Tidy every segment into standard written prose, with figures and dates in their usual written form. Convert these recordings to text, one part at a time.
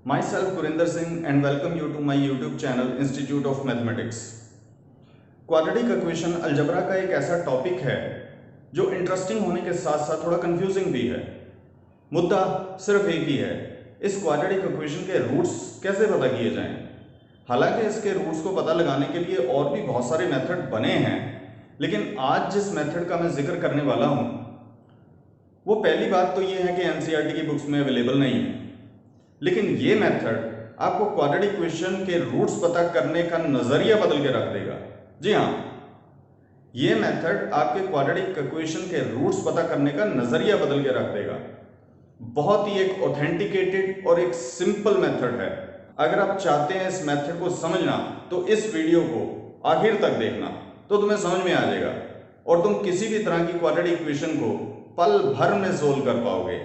Myself Gurinder Singh and welcome you to my YouTube channel Institute of Mathematics। Quadratic equation algebra का एक ऐसा topic है जो interesting होने के साथ साथ थोड़ा कंफ्यूजिंग भी है। मुद्दा सिर्फ एक ही है, इस क्वाड्रेटिक इक्वेशन के रूट्स कैसे पता किए जाएं। हालांकि इसके रूट्स को पता लगाने के लिए और भी बहुत सारे मेथड बने हैं, लेकिन आज जिस मेथड का मैं जिक्र करने वाला हूं वो पहली बात तो ये है कि एनसीईआरटी की बुक्स में अवेलेबल नहीं है, लेकिन ये मेथड आपको क्वाड्रेटिक इक्वेशन के रूट्स पता करने का नजरिया बदल के रख देगा। जी हाँ, ये मेथड आपके क्वाड्रेटिक इक्वेशन के रूट्स पता करने का नजरिया बदल के रख देगा। बहुत ही एक ऑथेंटिकेटेड और एक सिंपल मेथड है। अगर आप चाहते हैं इस मेथड को समझना तो इस वीडियो को आखिर तक देखना, तो तुम्हें समझ में आ जाएगा और तुम किसी भी तरह की क्वाड्रेटिक इक्वेशन को पल भर में सोल्व कर पाओगे।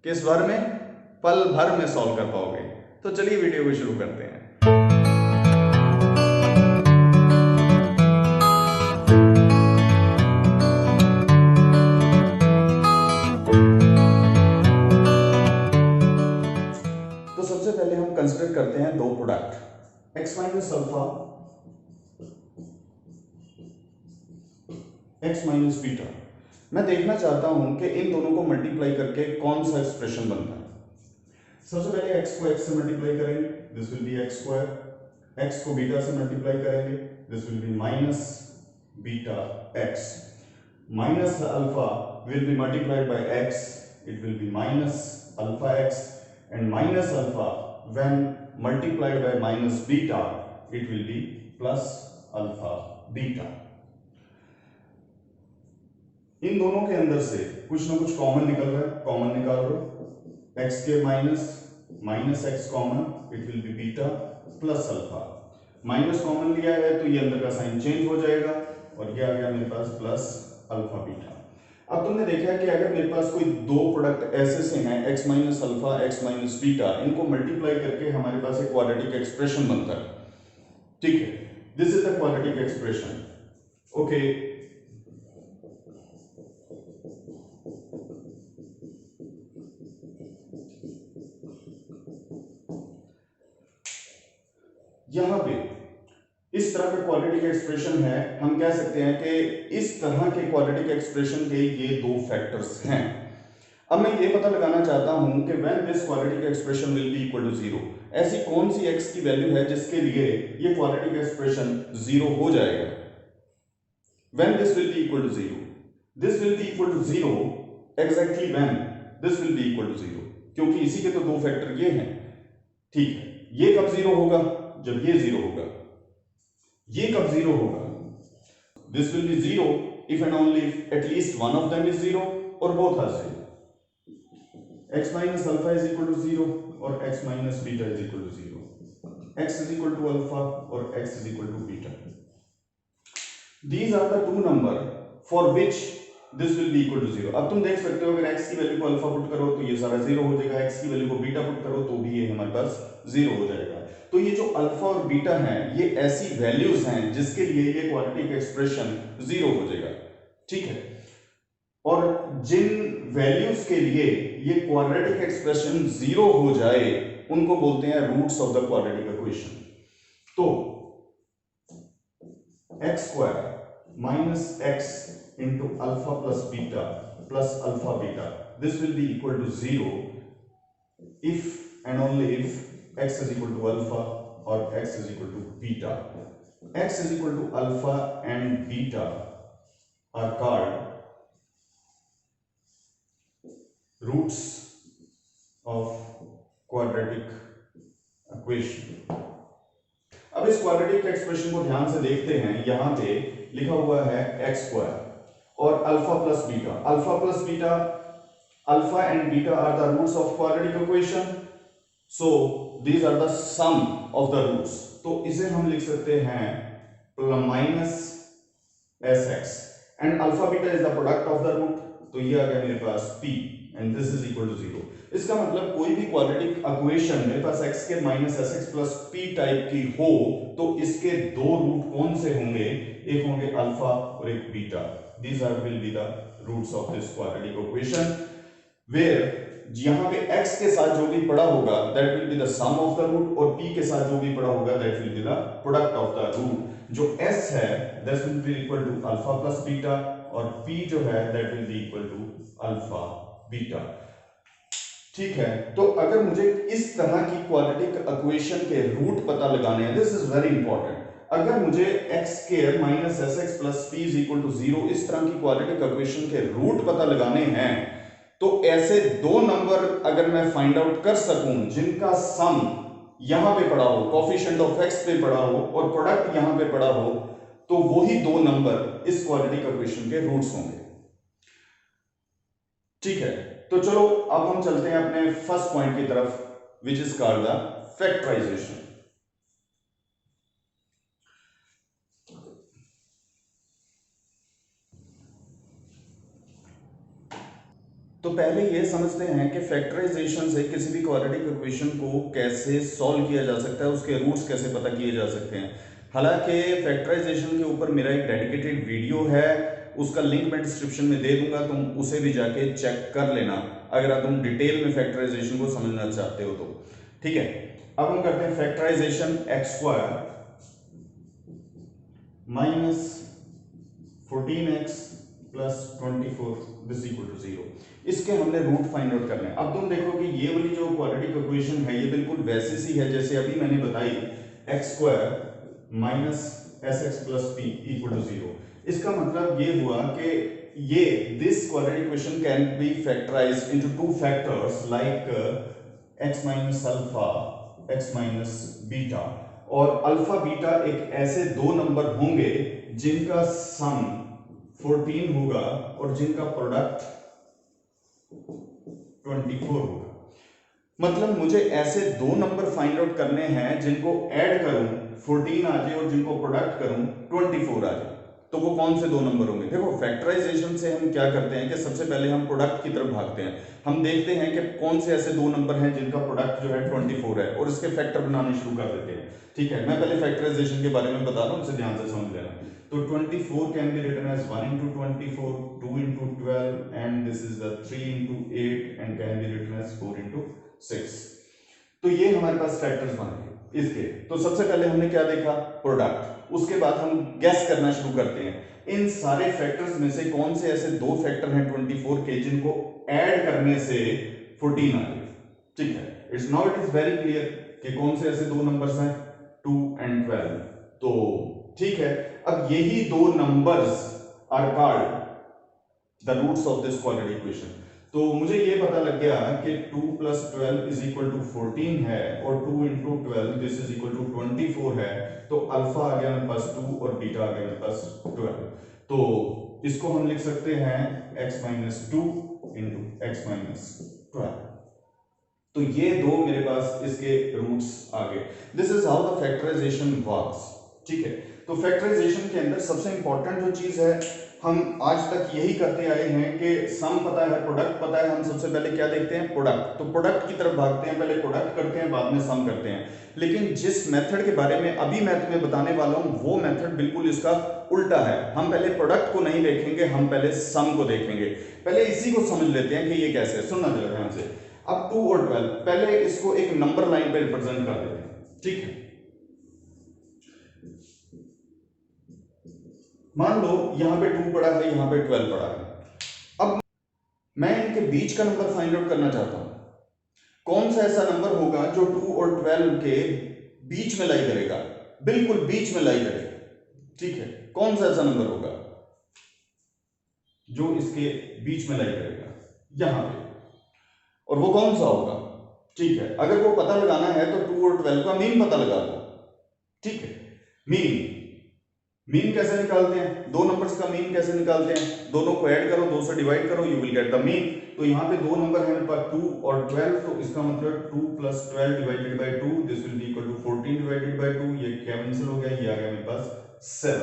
किस भर में? पल भर में सॉल्व कर पाओगे। तो चलिए वीडियो को शुरू करते हैं। तो सबसे पहले हम कंसीडर करते हैं दो product x minus alpha x minus beta. मैं देखना चाहता हूं कि इन दोनों को मल्टीप्लाई करके कौन सा एक्सप्रेशन बनता है। सबसे पहले x को x से मल्टीप्लाई करेंगे, this will B x square. x को बीटा से मल्टीप्लाई करेंगे, this will B minus beta x। Minus alpha will be multiplied by x, it will B minus alpha x, and minus alpha when multiplied by minus beta it will be plus alpha beta। इन दोनों के अंदर से कुछ ना कुछ common निकल रहा है, कॉमन निकाल लो। x के minus x common, it will B beta plus alpha. Minus common लिया है तो ये अंदर का साइन चेंज हो जाएगा और ये आ गया मेरे पास प्लस अल्फा बीटा। अब तुमने देखा है कि अगर मेरे पास कोई दो प्रोडक्ट ऐसे से हैं x minus alpha x minus beta, इनको मल्टीप्लाई करके हमारे पास एक क्वाड्रेटिक एक्सप्रेशन बनता है। ठीक है, this is the quadratic expression. Okay, यहां पे इस तरह का क्वाड्रेटिक एक्सप्रेशन है। हम कह सकते हैं कि इस तरह के क्वाड्रेटिक एक्सप्रेशन के ये दो फैक्टर्स हैं। अब मैं ये पता लगाना चाहता हूं कि when this quadratic expression will be equal to zero, ऐसी कौन सी x की वैल्यू है जिसके लिए ये क्वाड्रेटिक एक्सप्रेशन जीरो हो जाएगा। When this will be equal to zero, this will be equal to zero exactly when this will be equal to zero, क्योंकि इसी के तो दो फैक्टर ये हैं। ठीक है, ये कब जीरो होगा? जब ये जीरो होगा। ये कब जीरो होगा? This will be zero if and only if at least one of them is zero और both are zero. x minus alpha is equal to zero और x minus beta is equal to zero, x is equal to alpha और x is equal to beta। These are the two number for which this will be equal to zero। अब तुम देख सकते हो अगर x की value को alpha put करो तो ये सारा जीरो हो जाएगा, x की वैल्यू को बीटा पुट करो तो भी ये हमारे पास जीरो हो जाएगा। तो ये जो अल्फा और बीटा हैं ये ऐसी वैल्यूज हैं जिसके लिए ये क्वाड्रेटिक एक्सप्रेशन जीरो हो जाएगा। ठीक है, और जिन वैल्यूज के लिए ये क्वाड्रेटिक एक्सप्रेशन जीरो हो जाए उनको बोलते हैं roots of the quadratic equation. तो x square minus x into alpha plus beta plus alpha beta, this will be equal to zero if and only if x is equal to alpha और x is equal to beta. X is equal to alpha and beta are called roots of quadratic equation. अब इस quadratic expression को ध्यान से देखते हैं। यहां पे लिखा हुआ है एक्स स्क्वायर और alpha plus beta. Alpha plus beta, alpha and beta are the roots of quadratic equation, so these are the sum of the roots. तो इसे हम लिख सकते हैं minus s x and alpha beta is the product of the root, तो ये आ गया मेरे पास p and this is equal to zero. इसका मतलब कोई भी क्वाड्रेटिक इक्वेशन मेरे पास x के minus s x plus p type की हो तो इसके दो रूट कौन से होंगे? एक होंगे अल्फा और एक beta. These are will be the roots of this quadratic equation where यहां पे x के साथ जो भी पड़ा होगा that will be the sum of the root, और p के साथ जो भी पड़ा होगा that will be the product of the root. जो s है that will be equal to alpha plus beta, और p जो है that will be equal to alpha beta. ठीक है, तो अगर मुझे इस तरह की क्वाड्रेटिक इक्वेशन के रूट पता लगाने हैं, दिस इज वेरी इंपॉर्टेंट। अगर मुझे x square minus sx plus p is equal to 0 इस तरह की क्वाड्रेटिक इक्वेशन के रूट पता लगाने हैं, तो ऐसे दो नंबर अगर मैं फाइंड आउट कर सकूं जिनका सम यहां पे पड़ा हो, कोफिशिएंट ऑफ x पे पड़ा हो और प्रोडक्ट यहां पे पड़ा हो, तो वही दो नंबर इस क्वाड्रेटिक इक्वेशन के रूट्स होंगे। ठीक है, तो चलो अब हम चलते हैं अपने फर्स्ट पॉइंट की तरफ, which is called the factorization. तो पहले ये समझते हैं कि फैक्टराइजेशन से किसी भी क्वाड्रेटिक इक्वेशन को कैसे सॉल्व किया जा सकता है, उसके रूट्स कैसे पता किए जा सकते हैं। हालांकि फैक्टराइजेशन के ऊपर मेरा एक डेडिकेटेड वीडियो है, उसका लिंक मैं डिस्क्रिप्शन में दे दूंगा, तुम उसे भी जाके चेक कर लेना अगर तुम डिटेल में फैक्टराइजेशन को समझना चाहते हो तो। ठीक है, अब हम करते हैं factorization x square minus 14x plus 24 this equal to 0। इसके हमने रूट फाइंड आउट करने हैं। अब तुम देखो कि ये वाली जो क्वाड्रेटिक इक्वेशन है ये बिल्कुल वैसी सी है जैसे अभी मैंने बताई, x square minus s x plus p equal to 0। इसका मतलब ये हुआ कि ये this quadratic equation can be factorized into two factors like x minus alpha x minus beta, और अल्फा बीटा एक ऐसे दो नंबर होंगे जिनका सम 14 होगा और जिनका प्रोडक्ट 24 होगा। मतलब मुझे ऐसे दो नंबर फाइंड आउट करने हैं जिनको ऐड करूं 14 आ जाए और जिनको प्रोडक्ट करूं 24 आ जाए। तो वो कौन से दो नंबर होंगे? देखो फैक्टराइजेशन से हम क्या करते हैं कि सबसे पहले हम प्रोडक्ट की तरफ भागते हैं। हम देखते हैं कि कौन से ऐसे दो नंबर हैं जिनका प्रोडक्ट जो है 24 है और इसके फैक्टर बनाने शुरू कर देते हैं। ठीक है, मैं पहले फैक्टराइजेशन के बारे में बता रहा हूं, इसे ध्यान से समझ लेना। तो 24 can be written as 1 into 24, 2 into 12 and this is the 3 into 8 and can be written as 4 into 6। तो ये हमारे पास फैक्टर्स बन गए इसके। तो सबसे पहले हमने क्या देखा? प्रोडक्ट। उसके बाद हम गैस करना शुरू करते हैं इन सारे फैक्टर्स में से कौन से ऐसे दो फैक्टर हैं 24 के जिनको ऐड करने से 14 आ जाए। ठीक है, it's now it is very clear कि कौन से ऐसे दो नंबर्स हैं 2 and 12। तो ठीक है, अब यही दो numbers are called the roots of this quadratic equation. तो मुझे ये पता लग गया कि 2 plus 12 is equal to 14 है और 2 into 12 this is equal to 24 है। तो अल्फा आ गया मेरे पास 2 और बीटा आ गया मेरे पास 12। तो इसको हम लिख सकते हैं x minus 2 into x minus 12। तो ये दो मेरे पास इसके रूट्स आ गए। This is how the factorization works. ठीक है, तो फैक्टराइजेशन के अंदर सबसे इंपॉर्टेंट जो चीज है, हम आज तक यही करते आए हैं कि सम पता है, प्रोडक्ट पता है, हम सबसे पहले क्या देखते हैं? प्रोडक्ट। तो प्रोडक्ट की तरफ भागते हैं, पहले प्रोडक्ट करते हैं बाद में सम करते हैं। लेकिन जिस मेथड के बारे में अभी मैं तुम्हें बताने वाला हूं वो मेथड बिल्कुल इसका उल्टा है। हम पहले प्रोडक्ट को नहीं देखेंगे, हम पहले सम को देखेंगे। पहले इसी को समझ लेते हैं कि ये कैसे है। सुनना जरा ध्यान से। अब 2 और 12 पहले इसको एक नंबर लाइन पे रिप्रेजेंट कर देते हैं। ठीक है, मान लो यहां पे 2 पड़ा है, यहां पे 12 पड़ा है। अब मैं इनके बीच का नंबर फाइंड आउट करना चाहता हूं। कौन सा ऐसा नंबर होगा जो 2 और 12 के बीच में लाई करेगा, बिल्कुल बीच में लाई करेगा। ठीक है, कौन सा ऐसा नंबर होगा जो इसके बीच में लाई करेगा यहां पे, और वो कौन सा होगा? ठीक है, अगर वो पता लगाना है तो 2 और 12 का मीन पता लगा दो। ठीक है, मीन कैसे निकालते हैं? दो नंबर्स का मीन कैसे निकालते हैं? दोनों को ऐड करो, 2 से डिवाइड करो, you will get the mean. तो यहाँ पे दो नंबर है मेरे पास 2 और 12, तो इसका मतलब 2 plus 12 divided by 2 this will be equal to 14 divided by 2। ये कैंसिल हो गया, ये आ गया मेरे पास 7।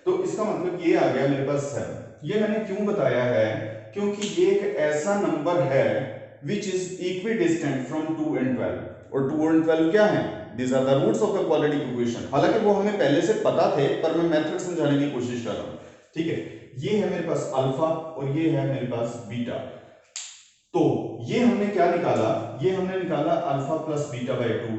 तो इसका मतलब ये आ गया मेरे पास 7। ये मैंने क्यों बताया है? क्योंकि ये एक ऐसा नंबर है which is equidistant from 2 and 12, और 2 and 12 क्या है? These are the roots of the quadratic equation। हालांकि वो हमें पहले से पता थे पर मैं मेथड समझाने की कोशिश कर रहा हूं। ठीक है, ये है मेरे पास अल्फा और ये है मेरे पास बीटा। तो ये हमने क्या निकाला, ये हमने निकाला अल्फा प्लस बीटा बाय 2,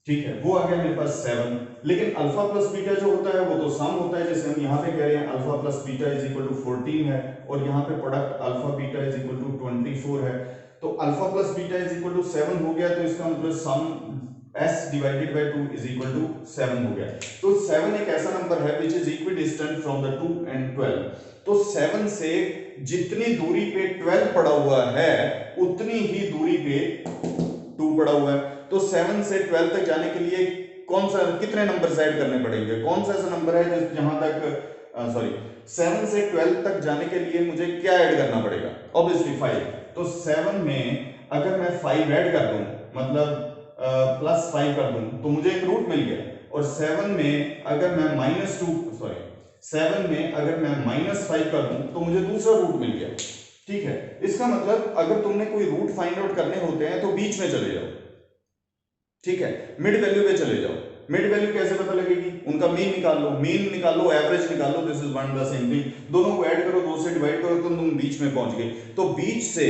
ठीक है, वो आ गया मेरे पास 7। लेकिन अल्फा प्लस बीटा जो होता है वो तो सम होता है, जैसे हम यहाँ पे कह रहे हैं alpha plus beta is equal to 14 है, और यहाँ पे product alpha beta is equal to 24 है। तो alpha plus beta is equal to 7 हो गया, तो इसका मतलब sum s divided by 2 is equal to 7 हो गया। तो 7 एक ऐसा नंबर है which is equidistant from the 2 and 12। तो 7 से जितनी दूरी पे 12 पड़ा हुआ है उतनी ही दूरी पे 2 पड़ा हुआ है। तो 7 से 12 तक जाने के लिए कौन सा, कितने नंबर ऐड करने पड़ेंगे, कौन सा ऐसा नंबर है जहां तक 7 से 12 तक जाने के लिए मुझे क्या ऐड करना पड़ेगा, ऑब्वियसली 5। तो 7 में अगर मैं 5 ऐड कर दूं, मतलब प्लस 5 कर दूं, तो मुझे एक रूट मिल गया। और 7 में अगर मैं -7 में अगर मैं -5 कर दूं तो मुझे दूसरा रूट मिल गया, ठीक है। इसका मतलब अगर तुमने कोई रूट फाइंड आउट करने होते हैं तो बीच में चले जाओ, ठीक है, मिड वैल्यू पे चले जाओ। मिड वैल्यू कैसे पता लगेगी, उनका मीन निकाल लो, एवरेज निकाल लो, this is one the same thing. दोनों को ऐड करो, 2 से डिवाइड करो, तो तुम बीच में पहुंच गए। तो बीच से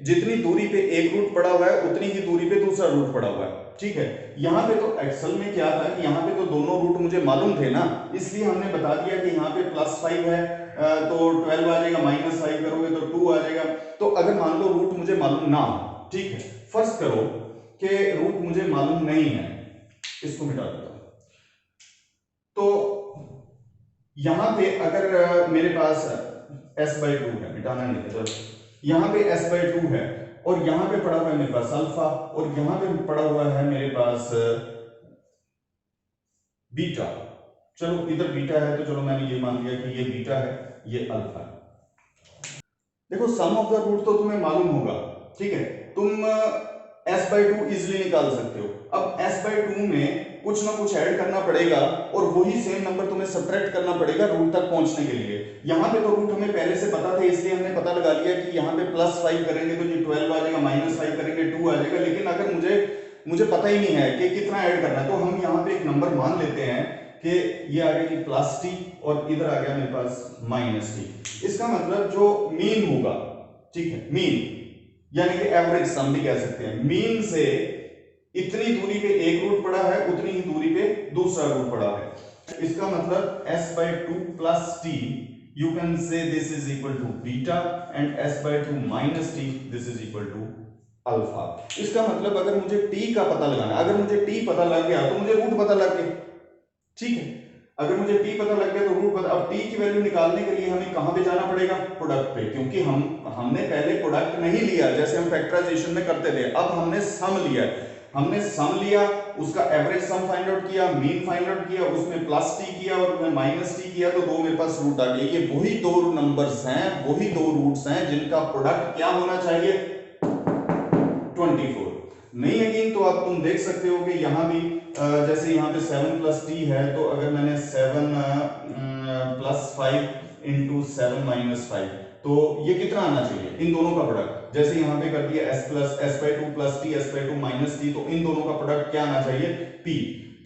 जितनी दूरी पे एक रूट पड़ा हुआ है उतनी ही दूरी पे दूसरा रूट पड़ा हुआ है, ठीक है। यहाँ पे तो एक्सल में क्या था कि यहाँ पे तो दोनों रूट मुझे मालूम थे ना, इसलिए हमने बता दिया कि यहाँ पे +5 है तो 12 आ जाएगा, -5 करोगे तो 2 आ जाएगा। तो अगर मान लो रूट मुझे मालूम ना, ठीक है, फर्ज करो कि रूट मुझे मालूम नहीं है, इसको मिटा देता हूं। तो यहां पे अगर मेरे पास s/2 है, मिटाना नहीं है, तो यहां पे s/2 है, और यहां पे पड़ा हुआ है मेरे पास अल्फा, और यहां पे पड़ा हुआ है मेरे पास बीटा। चलो इधर बीटा है तो चलो मैंने ये मान लिया कि ये बीटा है, ये अल्फा है। देखो सम ऑफ द रूट तो तुम्हें मालूम होगा, ठीक है, तुम s/2 इजिली निकाल सकते हो। अब s/2 में कुछ ना कुछ ऐड करना पड़ेगा, और वही सेम नंबर तुम्हें सब्ट्रैक्ट करना पड़ेगा रूट तक पहुंचने के लिए। यहां पे तो रूट हमें पहले से पता था, इसलिए हमने पता लगा लिया कि यहां पे +5 करेंगे तो ये 12 आ जाएगा, -5 करेंगे 2 आ जाएगा। लेकिन अगर मुझे पता ही नहीं है कि कितना ऐड करना है, तो हम यहाँ पे एक नंबर मान लेते हैं कि ये आ गया कि +t, और इधर आ गया मेरे पास -t। इसका मतलब जो मीन होगा, ठीक है, मीन यानी कि एवरेज सम भी कह सकते हैं, मीन से इतनी दूरी पे एक रूट पड़ा है उतनी ही दूरी पे दूसरा रूट पड़ा है। इसका मतलब s/2 plus t, you can say this is equal to beta, and s/2 minus t, this is equal to alpha. इसका मतलब अगर मुझे t का पता लगाना, अगर मुझे t पता लग गया तो मुझे रूट पता लग गया, ठीक है। अगर मुझे t पता लग गया तो रूट पता। अब t की वैल्यू निकालने के लिए हमें कहां पे जाना पड़ेगा, प्रोडक्ट पे, क्योंकि हमने पहले प्रोडक्ट नहीं लिया जैसे हम फैक्टराइजेशन में करते थे। अब हमने सम लिया, उसका एवरेज सम फाइंड आउट किया, मीन फाइंड आउट किया, उसमें +t किया और उसमें -t किया, तो दो मेरे पास रूट आ गए। ये वही दो नंबर्स हैं, वही दो रूट्स हैं जिनका प्रोडक्ट क्या होना चाहिए, 24। नहीं अगेन तो अब तुम देख सकते हो कि यहां भी जैसे यहां पे 7 + t है, तो अगर मैंने 7 + 5 × 7 - 5, तो ये कितना आना चाहिए, इन दोनों का प्रोडक्ट। जैसे यहां पे कर दिया s/2 + t, s/2 - t, तो इन दोनों का प्रोडक्ट क्या आना चाहिए, p,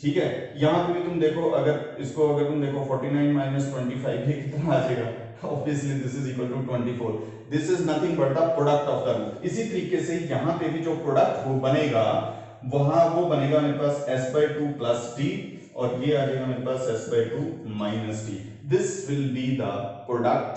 ठीक है। यहां पे भी तुम देखो, अगर तुम देखो 49 - 25, ये कितना आ जाएगा, obviously this is equal to 24। this is nothing but the product of the root। इसी तरीके से यहां पे भी जो प्रोडक्ट बनेगा वो बनेगा मेरे पास s/2 + t, और ये आ जाएगा मेरे पास s/2 - t। This will be the product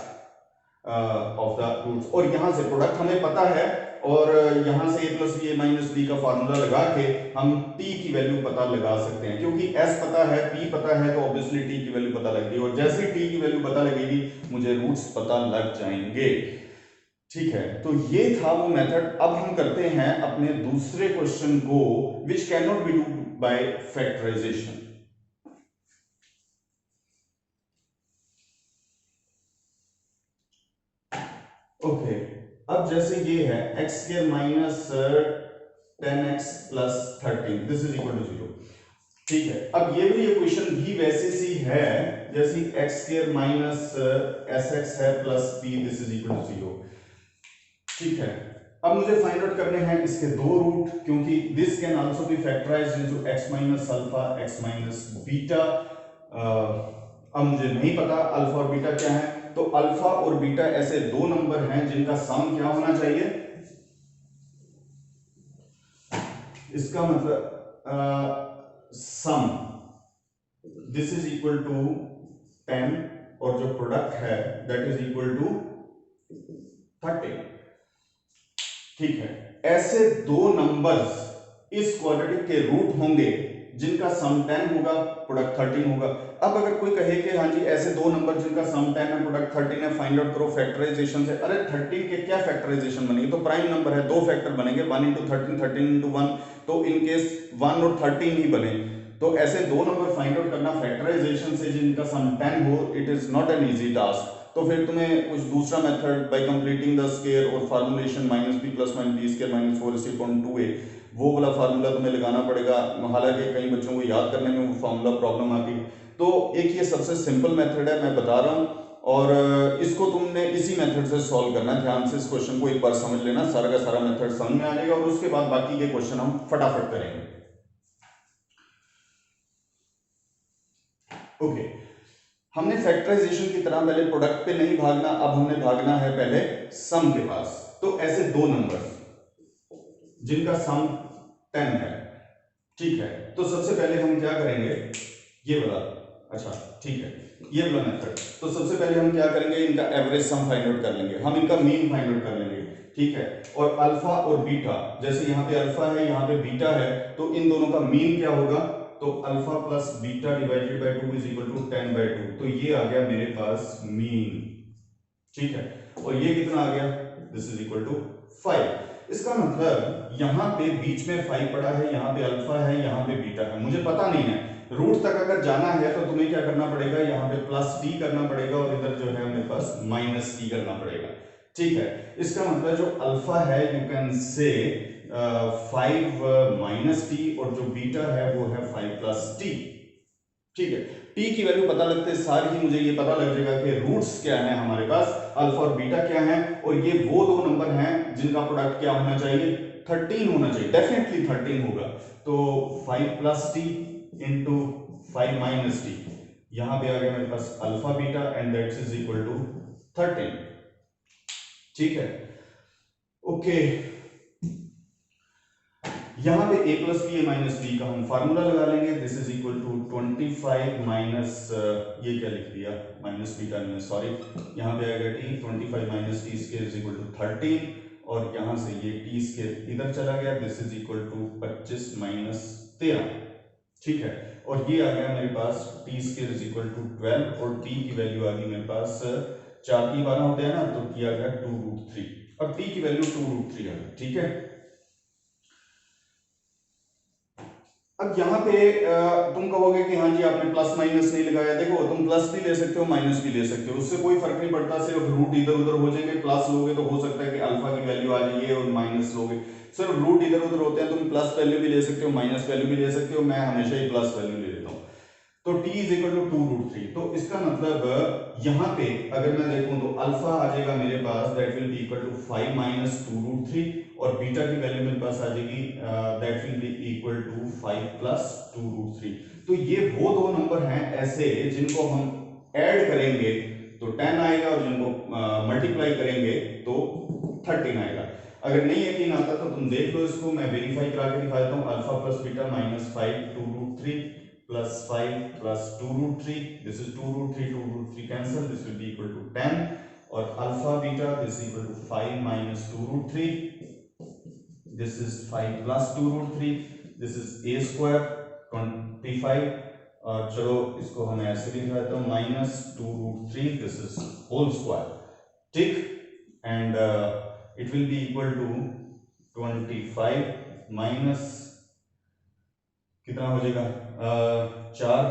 of the roots. और यहां से प्रोडक्ट हमें पता है, और यहां से a + b a - b का फार्मूला लगा के हम t की वैल्यू पता लगा सकते हैं, क्योंकि s पता है, p पता है, तो ऑब्वियसली t की वैल्यू पता लगेगी, और जैसे ही t की वैल्यू पता लगेगी मुझे रूट्स पता लग जाएंगे, ठीक है। तो ये था वो मेथड। अब हम करते हैं अपने दूसरे क्वेश्चन को, which can not be do by factorization. Okay, अब जैसे ये है x² - 10x + 13, this is equal to 0, ठीक है। अब ये वाली इक्वेशन भी वैसे सी है जैसे x² - sx है + b, this is equal to 0, ठीक है। अब मुझे फाइंड आउट करने हैं इसके दो रूट, क्योंकि this can also be factorized into x - alpha, x - beta. अब मुझे नहीं पता अल्फा और बीटा क्या है, तो अल्फा और बीटा ऐसे दो नंबर हैं जिनका सम क्या होना चाहिए, इसका मतलब सम दिस इज इक्वल टू 10 और जो प्रोडक्ट है दैट इज इक्वल टू 30। ठीक है, ऐसे दो नंबर्स इस क्वाड्रेटिक के रूट होंगे जिनका सम 10 होगा, प्रोडक्ट 13 होगा। अब अगर कोई कहे कि हाँ जी ऐसे दो नंबर जिनका सम 10 है, प्रोडक्ट 13 है, फाइंड आउट करो फैक्टराइजेशन से। अरे 13 के क्या फैक्टराइजेशन बनेगी, तो प्राइम नंबर है, दो फैक्टर बनेंगे, 1 इंटू 13, 13 इंटू 1, तो इनकेस 1 और 13 ही बने। तो ऐसे दो नंबर फाइंड आउट करना फैक्टराइजेशन से जिनका सम 10 हो, it is not an easy task. तो फिर तुम्हें कुछ दूसरा method by completing the square और formulation minus b plus minus b square minus 4/2a, वो वाला फार्मूला तुम्हें लगाना पड़ेगा। हालांकि कई बच्चों को याद करने में वो फार्मूला प्रॉब्लम आती है। तो एक ये सबसे सिंपल मेथड है, मैं बता रहा हूँ, और इसको तुमने इसी मेथड से सॉल्व करना है। ध्यान से इस क्वेश्चन को एक बार समझ लेना, सारा का सारा मेथड समझ में आ जाएगा, और उसके बाद बाकी के क्वेश्चन हम फटाफट करेंगे। ओके, हमने फैक्टराइजेशन की तरह पहले प्रोडक्ट पे नहीं भागना, अब हमने भागना है पहले सम के पास। तो ऐसे दो नंबर जिनका सम 10 है, ठीक है, तो सबसे पहले हम क्या करेंगे, ये वाला, अच्छा ठीक है, ये वाला मेथड। तो सबसे पहले हम क्या करेंगे, इनका एवरेज सम फाइंड आउट कर लेंगे, हम इनका मीन फाइंड आउट कर लेंगे, ठीक है। और अल्फा और बीटा, जैसे यहाँ पे अल्फा है यहाँ पे बीटा है, तो इन दोनों का मीन क्या होगा, तो alpha plus beta divided by 2 is equal to 10/2। तो ये आ गया मेरे पास मीन, ठीक है। और ये कितना आ गया, दिस इज इक्वल टू 5। इसका मतलब यहां पे बीच में 5 पड़ा है, यहां पे अल्फा है, यहां पे बीटा है, मुझे पता नहीं है। रूट तक अगर जाना है तो तुम्हें क्या करना पड़ेगा, यहाँ पे प्लस टी करना पड़ेगा, और इधर जो है मेरे पास माइनस टी करना पड़ेगा, ठीक है। इसका मतलब जो अल्फा है you can say 5 minus T, और जो बीटा है वो है 5 प्लस टी, ठीक है। टी की वैल्यू पता लगते सार ही मुझे ये पता लग जाएगा कि रूट्स क्या है हमारे पास, अल्फा और बीटा क्या है, और ये वो दो नंबर हैं जिनका प्रोडक्ट क्या होना चाहिए, 13 होना चाहिए, डेफिनेटली 13 होगा। तो 5 plus t into 5 minus t, यहां पे आ गया मेरे पास alpha beta, and that is equal to 13, ठीक है। ओके, यहां पे a plus b a minus b का हम फार्मूला लगा लेंगे, this is equal to 25 minus, ये क्या लिख दिया, माइनस बीटा नहीं, सॉरी, यहां पे आएगा t, 25 minus T square is equal to 13, और यहां से ये t स्क्वायर इधर चला गया, this is equal to 25 minus 13, ठीक है। और ये आ गया मेरे पास t square is equal to 12, और t की वैल्यू आ गई मेरे पास 4 की 12 होते हैं ना, तो t आ गया 2√3। अब t की वैल्यू 2√3 आ गई, ठीक है। अब यहाँ पे तुम कहोगे कि हाँ जी आपने प्लस माइनस नहीं लगाया, देखो तुम प्लस भी ले सकते हो माइनस भी ले सकते हो, उससे कोई फर्क नहीं पड़ता, सिर्फ रूट इधर उधर हो जाएंगे। प्लस लोगे तो हो सकता है कि अल्फा की वैल्यू आ जाए, और माइनस लोगे सिर्फ रूट इधर उधर होते हैं, तुम प्लस वैल्यू भी ले सकते हो माइनस वैल्यू भी ले सकते हो, मैं हमेशा ही प्लस वैल्यू ले लेता हूँ। तो t इज इक्वल टू 2√3, तो इसका मतलब यहाँ पे अगर मैं देखूं तो अल्फा आ जाएगा मेरे पास, that will be equal to 5 minus 2√3, और बीटा की वैल्यू मेरे पास आ जाएगी, that will be equal to 5 plus 2√3। तो ये वो दो नंबर हैं ऐसे जिनको हम ऐड करेंगे तो 10 आएगा, और जिनको मल्टीप्लाई करेंगे तो 13 आएगा। अगर नहीं यकीन आता तो तुम देख लो इसको, मैं वेरीफाई करा के दिखा देता हूँ। Alpha plus beta minus 5 2√3 plus 5 plus 2√3, this is 2√3, 2√3 cancel, this will be equal to 10, और alpha beta this is equal to 5 minus 2√3, this is 5 plus 2√3, this is a square 25, और चलो इसको हमें ऐसे लिख देता हूँ, minus 2√3, this is whole square, ठीक, and it will be equal to 25 minus कितना हो जाएगा, 4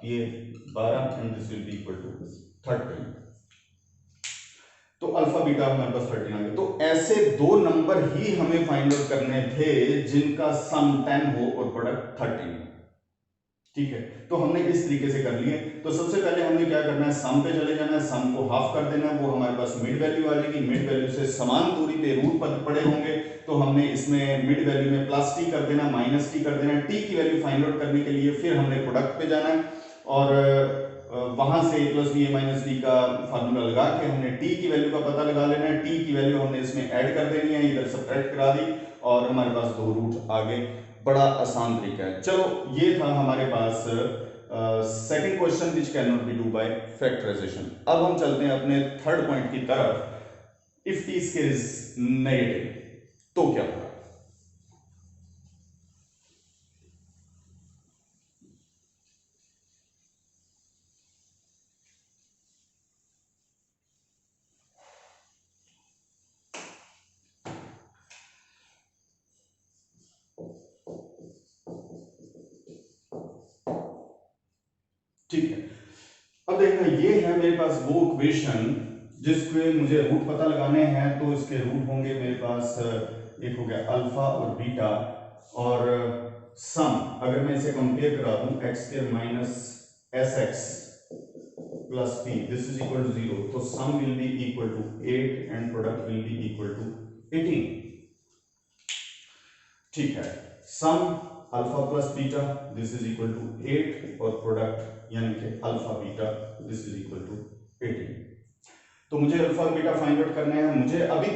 ये 12, and this will be equal to 13। तो अल्फा बीटा हमारे पास 13 आ गया। तो ऐसे दो नंबर ही हमें फाइंड आउट करने थे जिनका सम 10 हो और प्रोडक्ट 13, ठीक है। तो हमने इस तरीके से कर लिए। तो सबसे पहले हमने क्या करना है, सम पे चले जाना है, सम को हाफ कर देना है, वो हमारे पास मिड वैल्यू आ जाएगी, मिड वैल्यू से समान दूरी पे रूट पड़े होंगे, तो हमने इसमें मिड वैल्यू में प्लस टी कर देना, माइनस टी कर देना, टी की वैल्यू फाइंड आउट करने के लिए फिर हमने प्रोडक्ट पे जाना है, और वहां से a plus b a minus b का फार्मूला लगा के हमने t की वैल्यू का पता लगा लेना है, t की वैल्यू हमने इसमें ऐड कर देनी है, इधर सब्ट्रैक्ट करा दी, और हमारे पास दो रूट आ गए। बड़ा आसान तरीका है। चलो ये था हमारे पास second question which can not be do by factorization. अब हम चलते हैं अपने थर्ड पॉइंट की तरफ। If t square is negative तो क्या होगा। ठीक है, अब देखना ये है मेरे पास वो इक्वेशन जिसके मुझे रूट पता लगाने हैं। तो इसके रूट होंगे मेरे पास एक हो गया अल्फा और बीटा, और सम अगर मैं इसे कंपेयर करा दूं x square minus s x plus p this is equal to 0, तो sum will be equal to 8 and product will be equal to 18। ठीक है, sum alpha plus beta this is equal to 8 और product यानी कि alpha beta this is equal to 18। तो मुझे alpha beta find out करना है। मुझे अभी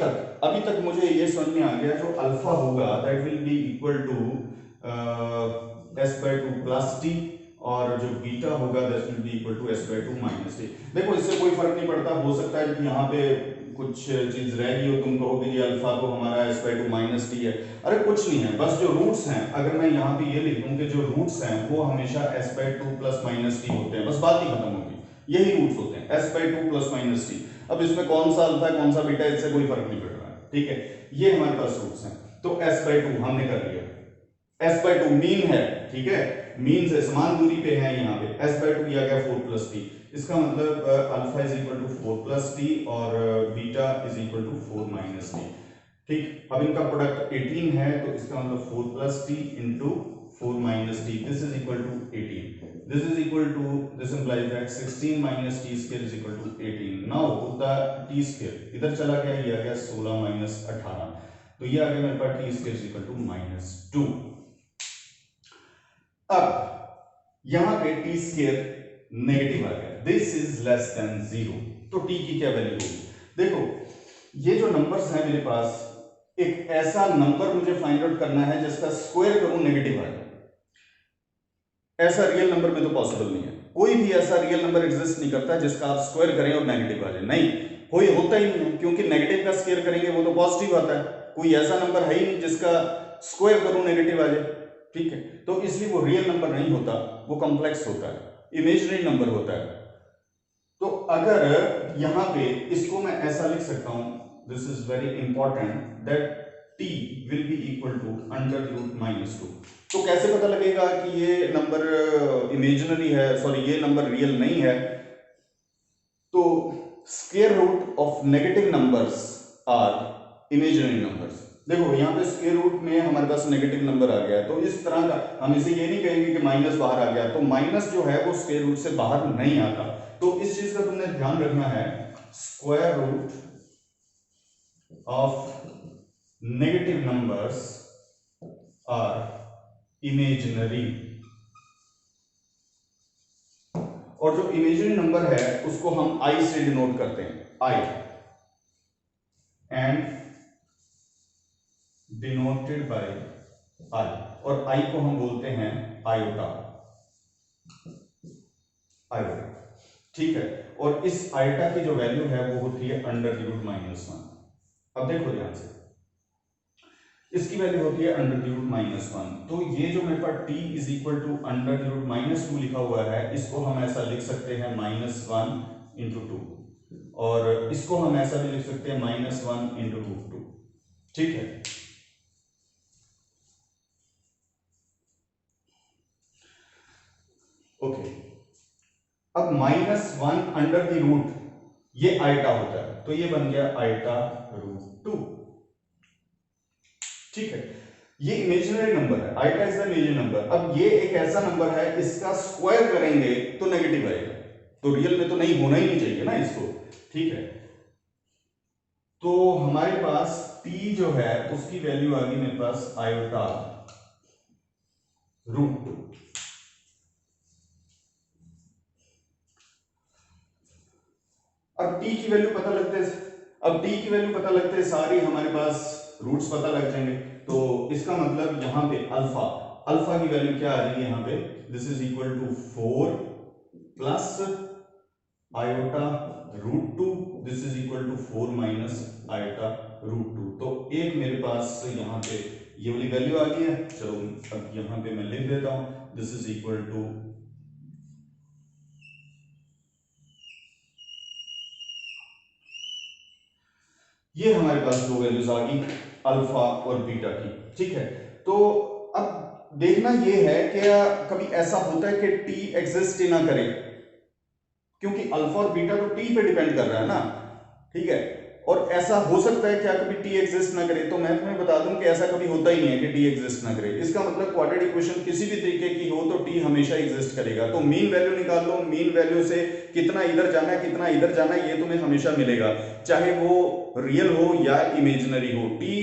तक मुझे ये समझ में आ गया जो अल्फा होगा that will be equal to s/2 plus T, और जो बीटा होगा that will be equal to s/2 minus t. देखो इससे कोई फर्क नहीं पड़ता, हो सकता है कि यहाँ पे कुछ चीज रह गई हो, तुम कहोगे जी अल्फा तो हमारा s/2 माइनस टी है। अरे कुछ नहीं है, बस जो रूट्स हैं, अगर मैं यहाँ पे ये लिख दूं कि जो रूट्स हैं वो हमेशा s/2 प्लस माइनस टी होते हैं, बस बात ही खत्म होगी। यही रूट्स होते हैं s/2 प्लस माइनस टी। अब इसमें कौन सा अल्फा है कौन सा बीटा इससे कोई फर्क नहीं पड़ रहा है। ठीक है, ये हमारे पास रूट्स हैं। तो s/2 हमने कर लिया, s/2 मीन है। ठीक है, मीन से समान दूरी पे है, यहाँ पे s/2 किया गया 4 प्लस टी। इसका मतलब alpha is equal to 4 plus T और beta is equal to 4 minus t. ठीक, अब इनका प्रोडक्ट 18 है, तो इसका मतलब 4 plus t into 4 minus t this is equal to 18। this is equal to this implies that 16 minus t square is equal to 18. now put the t square इधर चला गया, ये आ गया 16 minus 18, तो ये आ गया मेरे पास t square is equal to -2। अब यहां पे t square नेगेटिव आ गया, this is less than 0, तो t की क्या वैल्यू होगी। देखो ये जो नंबर्स हैं मेरे पास, एक ऐसा नंबर मुझे फाइंड आउट करना है जिसका स्क्वायर करूं नेगेटिव आ जाए। ऐसा रियल नंबर में तो पॉसिबल नहीं है, कोई भी ऐसा रियल नंबर एग्जिस्ट नहीं करता जिसका आप स्क्वायर करें और नेगेटिव आ जाए, नहीं कोई होता ही नहीं है, क्योंकि नेगेटिव का स्क्वायर करेंगे वो तो पॉजिटिव आता है। कोई ऐसा नंबर है ही नहीं जिसका स्क्वायर करूं नेगेटिव आ जाए। ठीक है, तो इसलिए वो रियल नंबर नहीं होता, वो कॉम्प्लेक्स होता है, इमेजिनरी नंबर होता है। तो अगर यहां पे इसको मैं ऐसा लिख सकता हूं, this is very important, that t will be equal to under root -2। तो कैसे पता लगेगा कि ये नंबर इमेजिनरी है, सॉरी ये नंबर रियल नहीं है। तो square root of negative numbers are imaginary numbers. देखो यहाँ पे स्क्वायर रूट में हमारे पास नेगेटिव नंबर आ गया है, तो इस तरह का हम इसे ये नहीं कहेंगे कि माइनस बाहर आ गया, तो माइनस जो है वो स्क्वायर रूट से बाहर नहीं आता। तो इस चीज का तुमने ध्यान रखना है, square root of negative numbers are imaginary, और जो इमेजिनरी नंबर है उसको हम i से डिनोट करते हैं, i and denoted by i, और i को हम बोलते हैं आयोटा, आयोटा। ठीक है, और इस आयोटा की जो वैल्यू है वो होती है अंडर रूट -1। अब देखो ध्यान से, इसकी वैल्यू होती है अंडर रूट -1। तो ये जो मेरे पास t is equal to under root -2 लिखा हुआ है, इसको हम ऐसा लिख सकते हैं -1 इंटू 2, और इसको हम ऐसा भी लिख सकते हैं -1 इंटू रूट 2। ठीक है, ओके। अब -1 अंडर द रूट ये आयटा होता है, तो ये बन गया आयटा रूट 2। ठीक है, ये इमेजिनरी नंबर है, eta is the imaginary number. अब ये एक ऐसा नंबर है इसका स्क्वायर करेंगे तो नेगेटिव आएगा, तो रियल में तो नहीं होना ही नहीं चाहिए ना इसको। ठीक है, तो हमारे पास t जो है उसकी वैल्यू आ गई मेरे पास आयोटा रूट 2। अब t की वैल्यू पता लगते सारी हमारे पास रूट्स पता लग जाएंगे। तो इसका मतलब यहाँ पे अल्फा अल्फा की वैल्यू क्या आ रही है यहाँ पे, this is equal to 4 plus iota root 2, this is equal to 4 minus iota root 2। तो एक मेरे पास यहाँ पे ये वाली वैल्यू आ गई है। चलो अब यहाँ पे मैं लिख देता हूं, दिस इज इक्वल टू ये हमारे पास दो वैल्यूज आ गई अल्फा और बीटा की। ठीक है, तो अब देखना ये है कि कभी ऐसा होता है कि टी एग्जिस्ट ही ना करे, क्योंकि अल्फा और बीटा तो टी पे डिपेंड कर रहा है ना। ठीक है, और ऐसा हो सकता है क्या कभी टी एग्जिस्ट ना करे, तो मैं तुम्हें बता दूं कि ऐसा कभी होता ही नहीं है कि टी एग्जिस्ट ना करे। इसका मतलब क्वाड्रेटिक इक्वेशन किसी भी तरीके की हो तो टी हमेशा एग्जिस्ट करेगा। तो मीन वैल्यू निकाल लो, मीन वैल्यू से कितना इधर जाना है कितना इधर जाना है ये तुम्हें हमेशा मिलेगा, चाहे वो रियल हो या इमेजिनरी हो। टी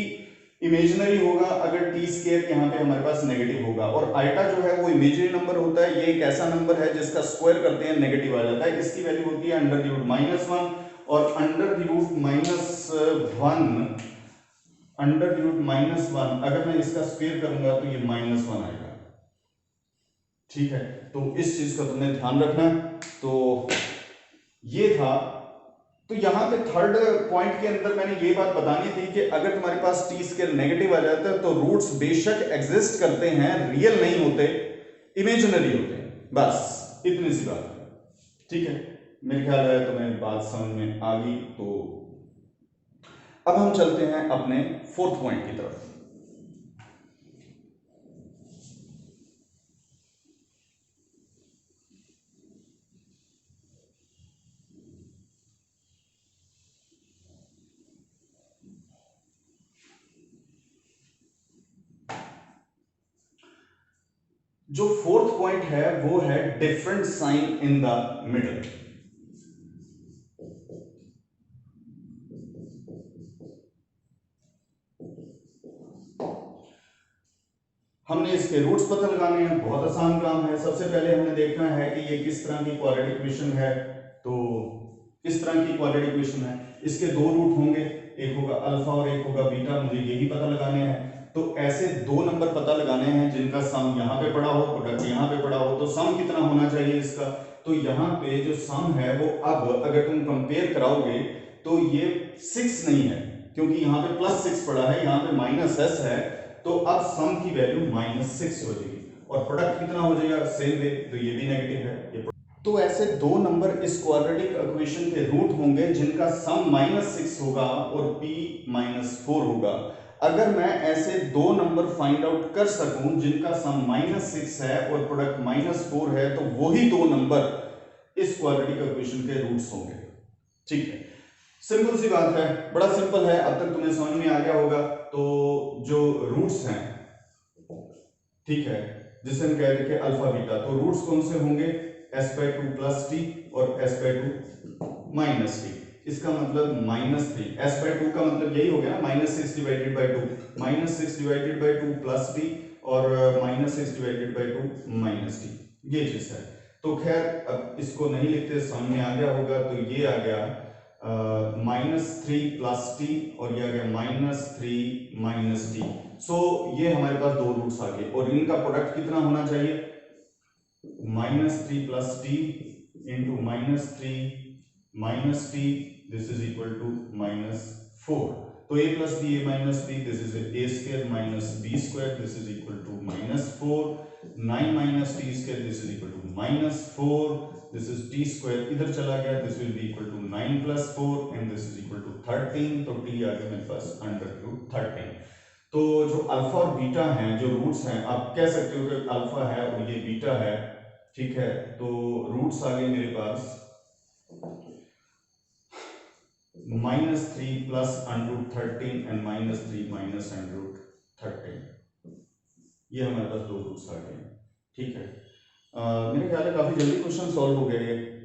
इमेजिनरी होगा अगर टी स्क्वायर यहाँ पे हमारे पास नेगेटिव होगा, और आइटा जो है वो इमेजिनरी नंबर होता है। ये एक ऐसा नंबर है जिसका स्क्वायर करते हैं नेगेटिव आ जाता है। इसकी वैल्यू होती है अंडर द रूट -1, और under the root -1 under the root -1 अगर मैं इसका स्क्वायर करूंगा तो ये -1 आएगा। ठीक है, तो इस चीज का तुमने ध्यान रखना। तो ये था, तो यहां पे थर्ड पॉइंट के अंदर मैंने ये बात बतानी थी कि अगर तुम्हारे पास टी स्क्वायर नेगेटिव आ जाता है तो रूट्स बेशक एग्जिस्ट करते हैं, रियल नहीं होते, इमेजिनरी होते हैं, बस इतनी सी बात है। ठीक है, मेरे ख्याल है तुम्हें बात समझ में आ गई। तो अब हम चलते हैं अपने फोर्थ पॉइंट की तरफ। जो फोर्थ पॉइंट है वो है different sign in the middle. हमने इसके रूट्स पता लगाने हैं, बहुत आसान काम है। सबसे पहले हमें देखना है कि ये किस तरह की क्वाड्रेटिक इक्वेशन है। तो इस तरह की क्वाड्रेटिक इक्वेशन है, इसके दो रूट होंगे, एक होगा अल्फा और एक होगा बीटा, मुझे यही पता लगाने हैं। तो ऐसे दो नंबर पता लगाने हैं जिनका सम यहाँ पे पड़ा हो, प्रोडक्ट यहाँ पे पड़ा हो। तो सम कितना होना चाहिए इसका, तो यहाँ पे जो सम है वो अब अगर तुम कंपेयर कराओगे तो ये 6 नहीं है, क्योंकि यहाँ पे +6 पड़ा है, यहाँ पे -s है। तो अब सम की वैल्यू -6 हो जाएगी, और प्रोडक्ट कितना हो जाएगा सेम वे, तो ये भी नेगेटिव है ये। तो ऐसे दो नंबर इस क्वाड्रेटिक इक्वेशन के रूट होंगे जिनका सम -6 होगा और p -4 होगा। अगर मैं ऐसे दो नंबर फाइंड आउट कर सकूं जिनका सम -6 है और प्रोडक्ट -4 है, तो वही दो नंबर इस क्वाड्रेटिक इक्वेशन के रूट्स होंगे। ठीक है, सिंपल सी बात है, बड़ा सिंपल है, अब तक तुम्हें समझ में आ गया होगा। तो जो रूट्स हैं, ठीक है, जिसे हम कह रहे थे अल्फा बीटा, तो रूट्स कौन से होंगे, s/2 + t और s/2 - t। इसका मतलब -3, s/2 का मतलब यही हो गया ना, -6 divided by 2, -6 divided by 2 + t और -6 डिवाइडेड बाय 2 - t, ये चीज है। तो खैर अब इसको नहीं लिखते, समझ में आ गया होगा। तो ये आ गया -3 + t और ये आ गया -3 - t। सो ये हमारे पास दो रूट्स आ गए, और इनका प्रोडक्ट कितना होना चाहिए, -3 + t into -3 - t, this is equal to -4। तो a + b a - b, this is a² - b², this is equal to -4। 9 - t², this is equal to -4, this is t² इधर चला गया, this will be equal to 9 + 4 and this is equal to 13। तो t आ गया मेरे पास √13। तो जो alpha और beta हैं, जो रूट्स हैं, आप कह सकते हो कि अल्फा है और ये बीटा है। ठीक है, तो रूट्स आ गए मेरे पास -3 + √13 एंड -3 - √13। ये हमारे पास दो रूट्स आ गए। ठीक है, मेरे ख्याल है काफी जल्दी क्वेश्चन सॉल्व हो गए,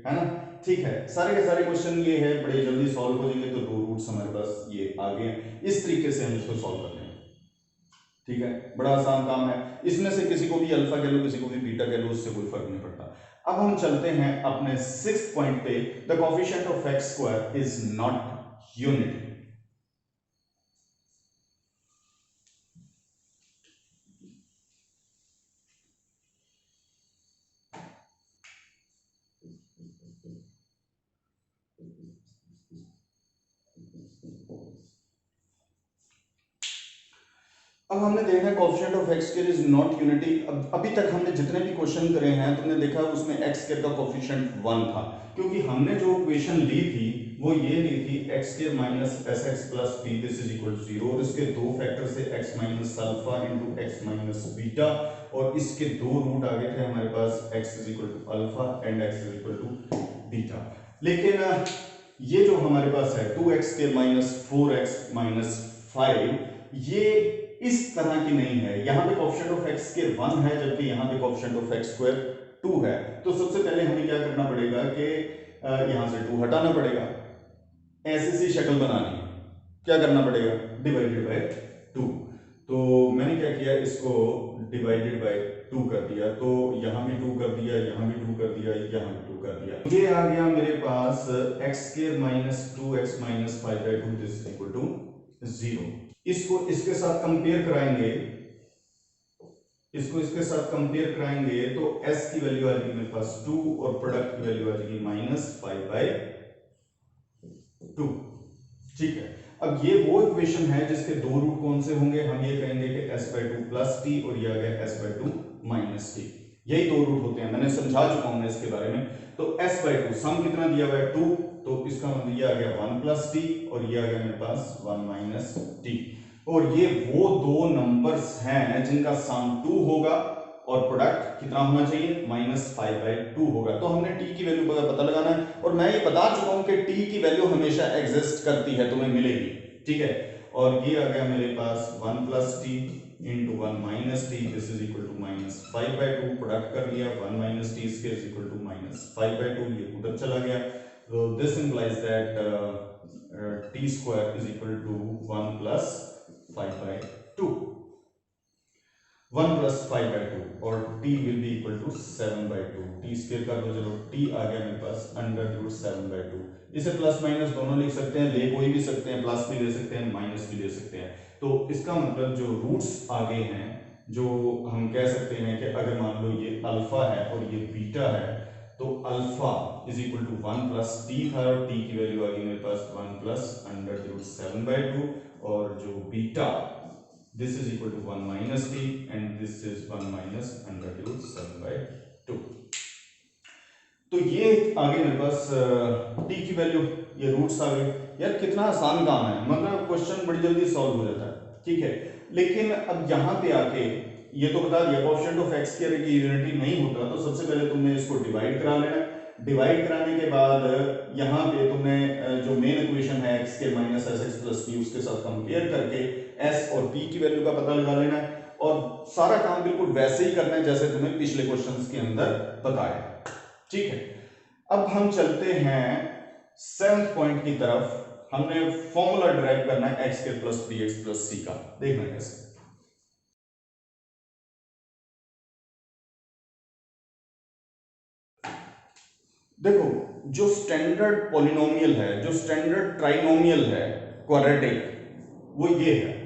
है ना। ठीक है, सारे के सारे क्वेश्चन ये है बड़े जल्दी सॉल्व हो जाएंगे। तो दो रूट्स हमारे पास ये आ गए हैं, इस तरीके से हम इसको सॉल्व करते हैं। ठीक है, बड़ा आसान काम है। इसमें से किसी को भी अल्फा कह लो, किसी को भी बीटा कह लो, उससे कोई फर्क नहीं पड़ता। अब हम चलते हैं अपने 6th पॉइंट पे, the coefficient of x² is not unity. अब हमने देखा है coefficient of x square is not unity. अभी तक हमने जितने भी क्वेश्चन करे हैं तुमने देखा उसमें एक्स स्क्वायर का कोएफिशिएंट 1 था, क्योंकि हमने जो इक्वेशन ली थी वो ये ली थी x square minus s x plus b this is equal to 0, और इसके दो फैक्टर से x minus alpha into x minus beta, और इसके दो रूट आ गए थे हमारे पास x is equal to alpha and x is equal to beta. लेकिन ये जो हमारे पास है 2x square minus 4x minus 5, ये इस तरह की नहीं है। यहां पे कोएफिशिएंट ऑफ x स्क्वायर 1 है जबकि यहां पे कोएफिशिएंट ऑफ x स्क्वायर 2 है। तो सबसे पहले हमें क्या करना पड़ेगा कि यहां से 2 हटाना पड़ेगा, ऐसी सी शक्ल बनानी है। क्या करना पड़ेगा, डिवाइडेड बाय 2। तो मैंने क्या किया, इसको डिवाइडेड बाय 2 कर दिया, तो यहां भी 2 कर दिया, यहां भी 2 कर दिया, यहां भी 2 कर दिया। ये आ गया मेरे पास x square minus 2x minus 5 by 2 this is equal to 0। इसको इसके साथ कंपेयर कराएंगे, इसको इसके साथ कंपेयर कराएंगे तो s की वैल्यू आ जाएगी मेरे पास 2 और प्रोडक्ट की वैल्यू आ जाएगी माइनस 5 बाय 2। ठीक है, अब ये वो इक्वेशन है जिसके दो रूट कौन से होंगे, हम ये कहेंगे कि s बाय 2 प्लस टी और ये आ गया s बाय 2 माइनस टी। यही दो रूट होते हैं, मैंने समझा चुका हूं इसके बारे में। तो s बाय 2 सम कितना दिया हुआ है 2, तो इसका मतलब ये आ गया 1 प्लस टी और ये आ गया मेरे पास 1 माइनस टी। और ये वो दो नंबर्स हैं जिनका सम 2 होगा और प्रोडक्ट कितना होना चाहिए, माइनस 5 बाय 2 होगा। तो हमने t की वैल्यू पता लगाना है, और मैं ये बता चुका हूं कि t की वैल्यू हमेशा एग्जिस्ट करती है, तुम्हें मिलेगी। ठीक है, और ये आ गया मेरे पास 1 plus t into 1 minus t this is equal to minus 5 by 2। Product कर लिया, 1 minus T square is equal to minus 5 by 2, ये उधर चला गया। तो this implies that t square is equal to 1 plus 5 by 2, 1 plus 5 by 2, और t will be equal to 7 by 2। T square कर दो, चलो t आ गया मेरे पास अंडर रूट 7 बाय 2। इसे प्लस माइनस दोनों लिख सकते हैं, ले कोई भी सकते हैं, प्लस भी ले सकते हैं, माइनस भी ले सकते हैं। तो इसका मतलब जो रूट्स आगे हैं, जो हम कह सकते हैं कि अगर मान लो ये अल्फा है और ये बीटा है, तो alpha is equal to 1 plus t था और t की वैल्यू आ गई मेरे पास 1 प्लस अंडर रूट 7 बाय 2, और जो beta this is equal to 1 minus t and this is 1 minus under root 7 by 2। तो ये आगे मेरे पास t की वैल्यू, ये रूट्स आ गए। यार कितना आसान काम है, मतलब क्वेश्चन बड़ी जल्दी सॉल्व हो जाता है। ठीक है, लेकिन अब यहाँ पे आके ये तो बता दिया कोएफिशिएंट ऑफ x की यूनिटी नहीं होता, तो सबसे पहले तुमने इसको डिवाइड करा लेना। डिवाइड कराने के बाद यहाँ पे तुमने जो मेन इक्वेशन है x के minus s x plus P उसके साथ कंपेयर करके s और p की वैल्यू का पता लगा लेना है, और सारा काम बिल्कुल वैसे ही करना है जैसे तुम्हें पिछले क्वेश्चंस के अंदर बताया। ठीक है, अब हम चलते हैं 7th पॉइंट की तरफ। हमने फॉर्मूला डिराइव करना है x के प्लस बी एक्स प्लस सी का, देखना कैसे। देखो, जो स्टैंडर्ड पॉलिनोमियल है, जो स्टैंडर्ड ट्राइनोमियल है क्वाड्रेटिक, वो ये है।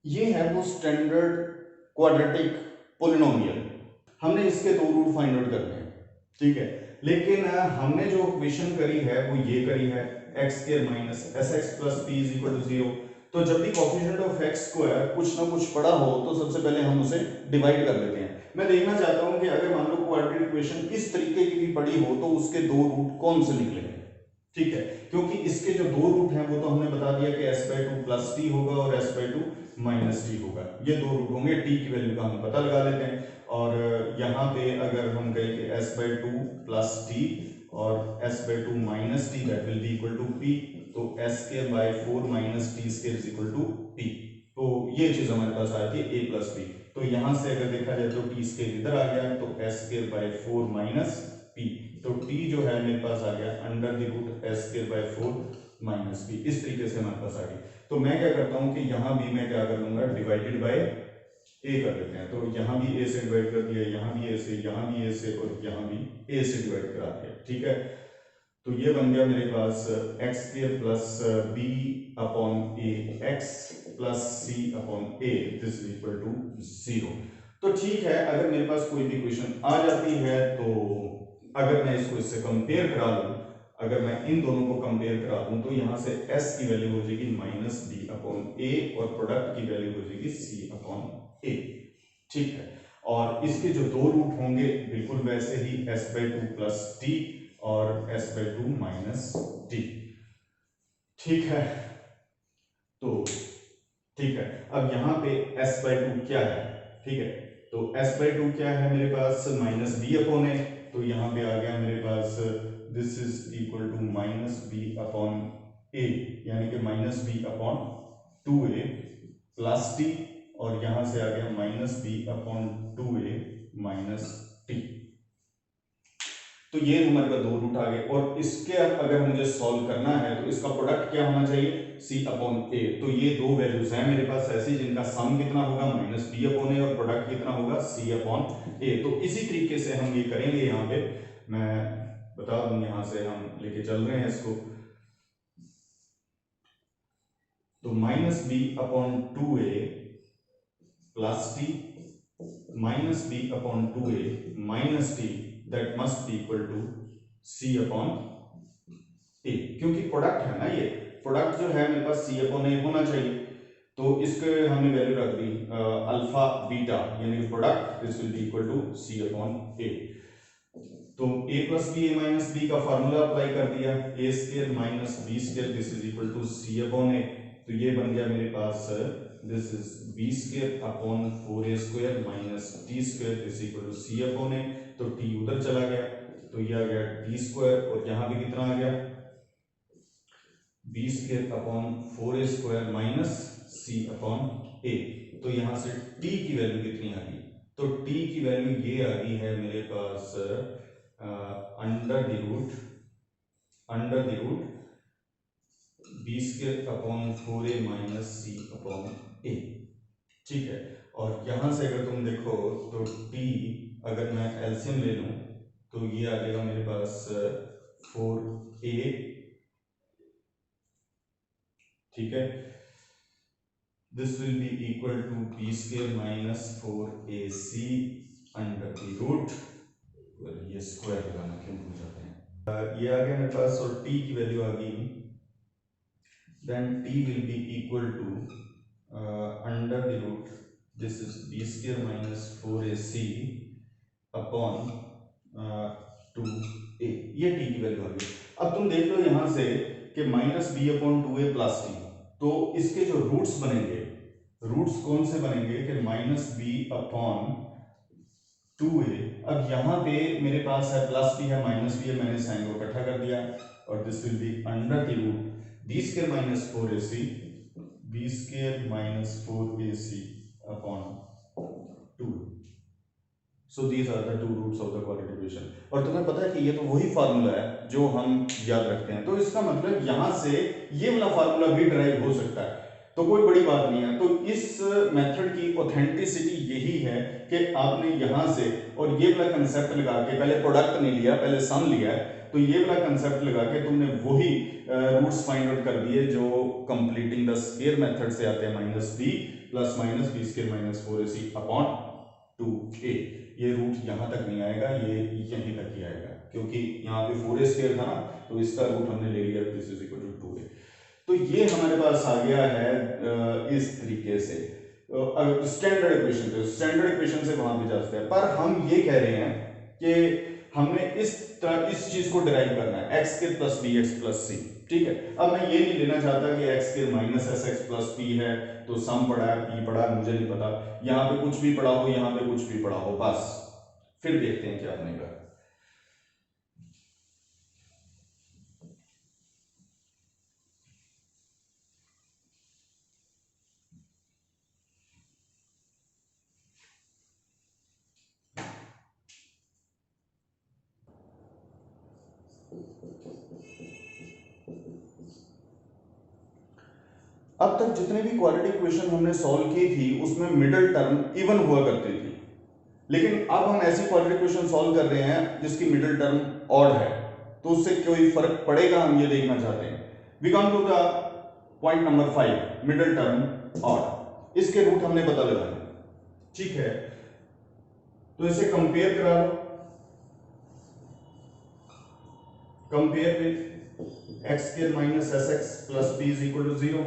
ये है वो स्टैंडर्ड क्वाड्रेटिक पॉलिनोमियल। हमने इसके दो रूट फाइंड आउट करने हैं। ठीक है, लेकिन हमने जो इक्वेशन करी है वो ये करी है x square minus s x plus p is equal to 0। तो जब भी कोएफिशिएंट ऑफ एक्स स्क्वायर कुछ ना कुछ पड़ा हो तो सबसे पहले हम उसे डिवाइड कर लेते हैं। मैं देखना चाहता हूं कि अगर मान लो क्वाड्रेटिक इक्वेशन इस तरीके की भी पड़ी हो तो उसके दो रूट कौन से निकलेंगे। ठीक है, क्योंकि इसके जो दो रूट हैं वो तो हमने बता दिया कि s बाय 2 प्लस टी होगा और s बाय 2 माइनस टी होगा। ये दो रूट होंगे, t की वैल्यू का हम पता लगा लेते हैं। और यहाँ पे अगर हम कहें कि s बाय 2 प्लस टी और s by 2 minus T that will be equal to p, तो s square by 4 minus T square is equal to p। तो ये चीज हमारे पास आ जाती है a प्लस b। तो यहाँ से अगर देखा जाए तो t स्क्वायर इधर आ गया, तो s square by 4 minus p, तो t जो है मेरे पास आ गया under the root s square by 4 minus p। इस तरीके से हमारे पास आ गई। तो मैं क्या करता हूं कि यहां भी मैं क्या कर लूंगा, डिवाइडेड बाय a कर लेते हैं। तो यहां भी a से डिवाइड कर दिया, यहां भी a से, यहां भी a से, और यहां भी a से डिवाइड करा दिया। ठीक है, तो ये बन गया मेरे पास x square plus b upon a x plus c upon a this is equal to 0। तो ठीक है, अगर मेरे पास कोई भी इक्वेशन आ जाती है तो अगर मैं इसको इससे कंपेयर करा लूं, अगर मैं इन दोनों को कंपेयर करा दूं तो यहां से s की वैल्यू हो जाएगी माइनस बी अपॉन ए और प्रोडक्ट की वैल्यू हो जाएगी सी अपॉन ए। ठीक है, और इसके जो दो रूट होंगे बिल्कुल वैसे ही s/2 प्लस टी और s/2 माइनस टी। ठीक है, तो ठीक है, अब यहाँ पे s/2 क्या है? ठीक है, तो s/2 क्या है मेरे पास? Minus b upon a. तो यहाँ पे आ गया मेरे पास this is equal to minus b upon a, यानी कि minus b upon 2a plus T, और यहां से आ गया minus b upon 2a minus t. तो ये हमारे पास दो रूट आ गए, और इसके अगर मुझे सॉल्व करना है तो इसका प्रोडक्ट क्या होना चाहिए? c upon a. तो ये दो वैल्यूज हैं मेरे पास ऐसी जिनका सम कितना होगा? माइनस बी अपॉन ए, और प्रोडक्ट कितना होगा? c upon a. तो इसी तरीके से हम ये करेंगे। यहाँ पे मैं बता दूं, यहां से हम लेके चल रहे हैं इसको। तो minus b upon 2a plus t minus b upon 2a minus T, that must be equal to c upon a, क्योंकि प्रोडक्ट है ना, ये प्रोडक्ट जो है मेरे पास c अपॉन ए होना चाहिए। तो इसके हमने वैल्यू रख दी अल्फा बीटा, यानी product this will be equal to c upon a. तो a plus b a minus b का फार्मूला अप्लाई कर दिया, a square minus b square this is equal to c upon a. तो ये बन गया मेरे पास this is b square upon 4a square minus T square this equal to c upon a. तो t उधर चला गया, तो ये आ गया टी स्क्वायर, और यहाँ पे कितना आ गया? B square upon 4a square minus c upon a। तो यहाँ से t की वैल्यू कितनी आ गई? तो t की वैल्यू ये आ गई है मेरे पास under the root b square upon 4a minus c upon a। ठीक है, और यहां से अगर तुम देखो तो t अगर मैं एलसीएम ले लूं तो ये आ जाएगा मेरे पास 4a। ठीक है, this will be equal to b square minus 4ac under the root, ये स्क्वायर लगाना क्यों भूल जाते हैं, ये आ गया मेरे पास, और t की वैल्यू आ गई, then t will be equal to under the root this is b square minus 4ac upon 2a, ये t की वैल्यू आ गई। अब तुम देख लो यहां से कि minus b upon 2a plus t, तो इसके जो रूट्स बनेंगे, रूट्स कौन से बनेंगे कि माइनस बी अपॉन 2a। अब यहां पे मेरे पास है प्लस बी है माइनस बी है, मैंने साइन को इकट्ठा कर दिया, और this will be under the root b square minus 4ac b square minus 4ac upon 2। So these are the two roots of the quadratic equation. और तुम्हें पता है कि ये तो वही फार्मूला है जो हम याद रखते हैं, तो इसका मतलब यहां से ये वाला फार्मूला भी डिराइव हो सकता है, तो कोई बड़ी बात नहीं है। तो इस मेथड की ऑथेंटिसिटी यही है कि आपने यहां से और ये वाला कंसेप्ट लगा के, पहले प्रोडक्ट नहीं लिया, पहले सम लिया है, तो ये वाला कंसेप्ट लगा के तुमने वही रूट्स फाइंड आउट कर दिए जो कंप्लीटिंग द स्क्वायर मेथड से आते हैं, minus b plus minus b square minus 4ac upon 2a। ये रूट यहां तक नहीं आएगा, ये यहीं तक ही आएगा, क्योंकि यहाँ पे 4a स्क्वायर था ना, तो इसका रूट हमने ले लिया, this is equal to 2a। तो ये हमारे पास आ गया है इस तरीके से स्टैंडर्ड इक्वेशन पे, स्टैंडर्ड इक्वेशन से वहां पे जा सकते हैं, पर हम ये कह रहे हैं कि हमने इस चीज को डिराइव करना है, x square plus bx plus c। ठीक है, अब मैं ये नहीं लेना चाहता कि x square minus sx plus p है, तो सम पड़ा है, p पड़ा है, मुझे नहीं पता, यहाँ पे कुछ भी पड़ा हो, यहाँ पे कुछ भी पड़ा हो, बस फिर देखते हैं क्या बनेगा। अब तक जितने भी क्वाड्रेटिक इक्वेशन हमने सॉल्व की थी उसमें मिडिल टर्म इवन हुआ करती थी, लेकिन अब हम ऐसी क्वाड्रेटिक इक्वेशन सॉल्व कर रहे हैं जिसकी मिडिल टर्म ऑड है, तो उससे कोई फर्क पड़ेगा, हम ये देखना चाहते हैं। We come to the point number 5, middle term odd. इसके रूट हमने पता लगाने, ठीक है, तो इसे कंपेयर करा लो, compare with x square minus s x plus p is equal to 0।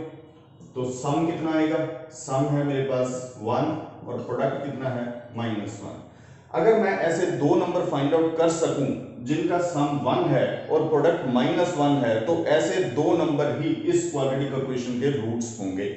तो सम कितना आएगा, सम है मेरे पास 1 और प्रोडक्ट कितना है -1। अगर मैं ऐसे दो नंबर फाइंड आउट कर सकूं जिनका सम 1 है और प्रोडक्ट -1 है, तो ऐसे दो नंबर ही इस क्वाड्रेटिक इक्वेशन के रूट्स होंगे।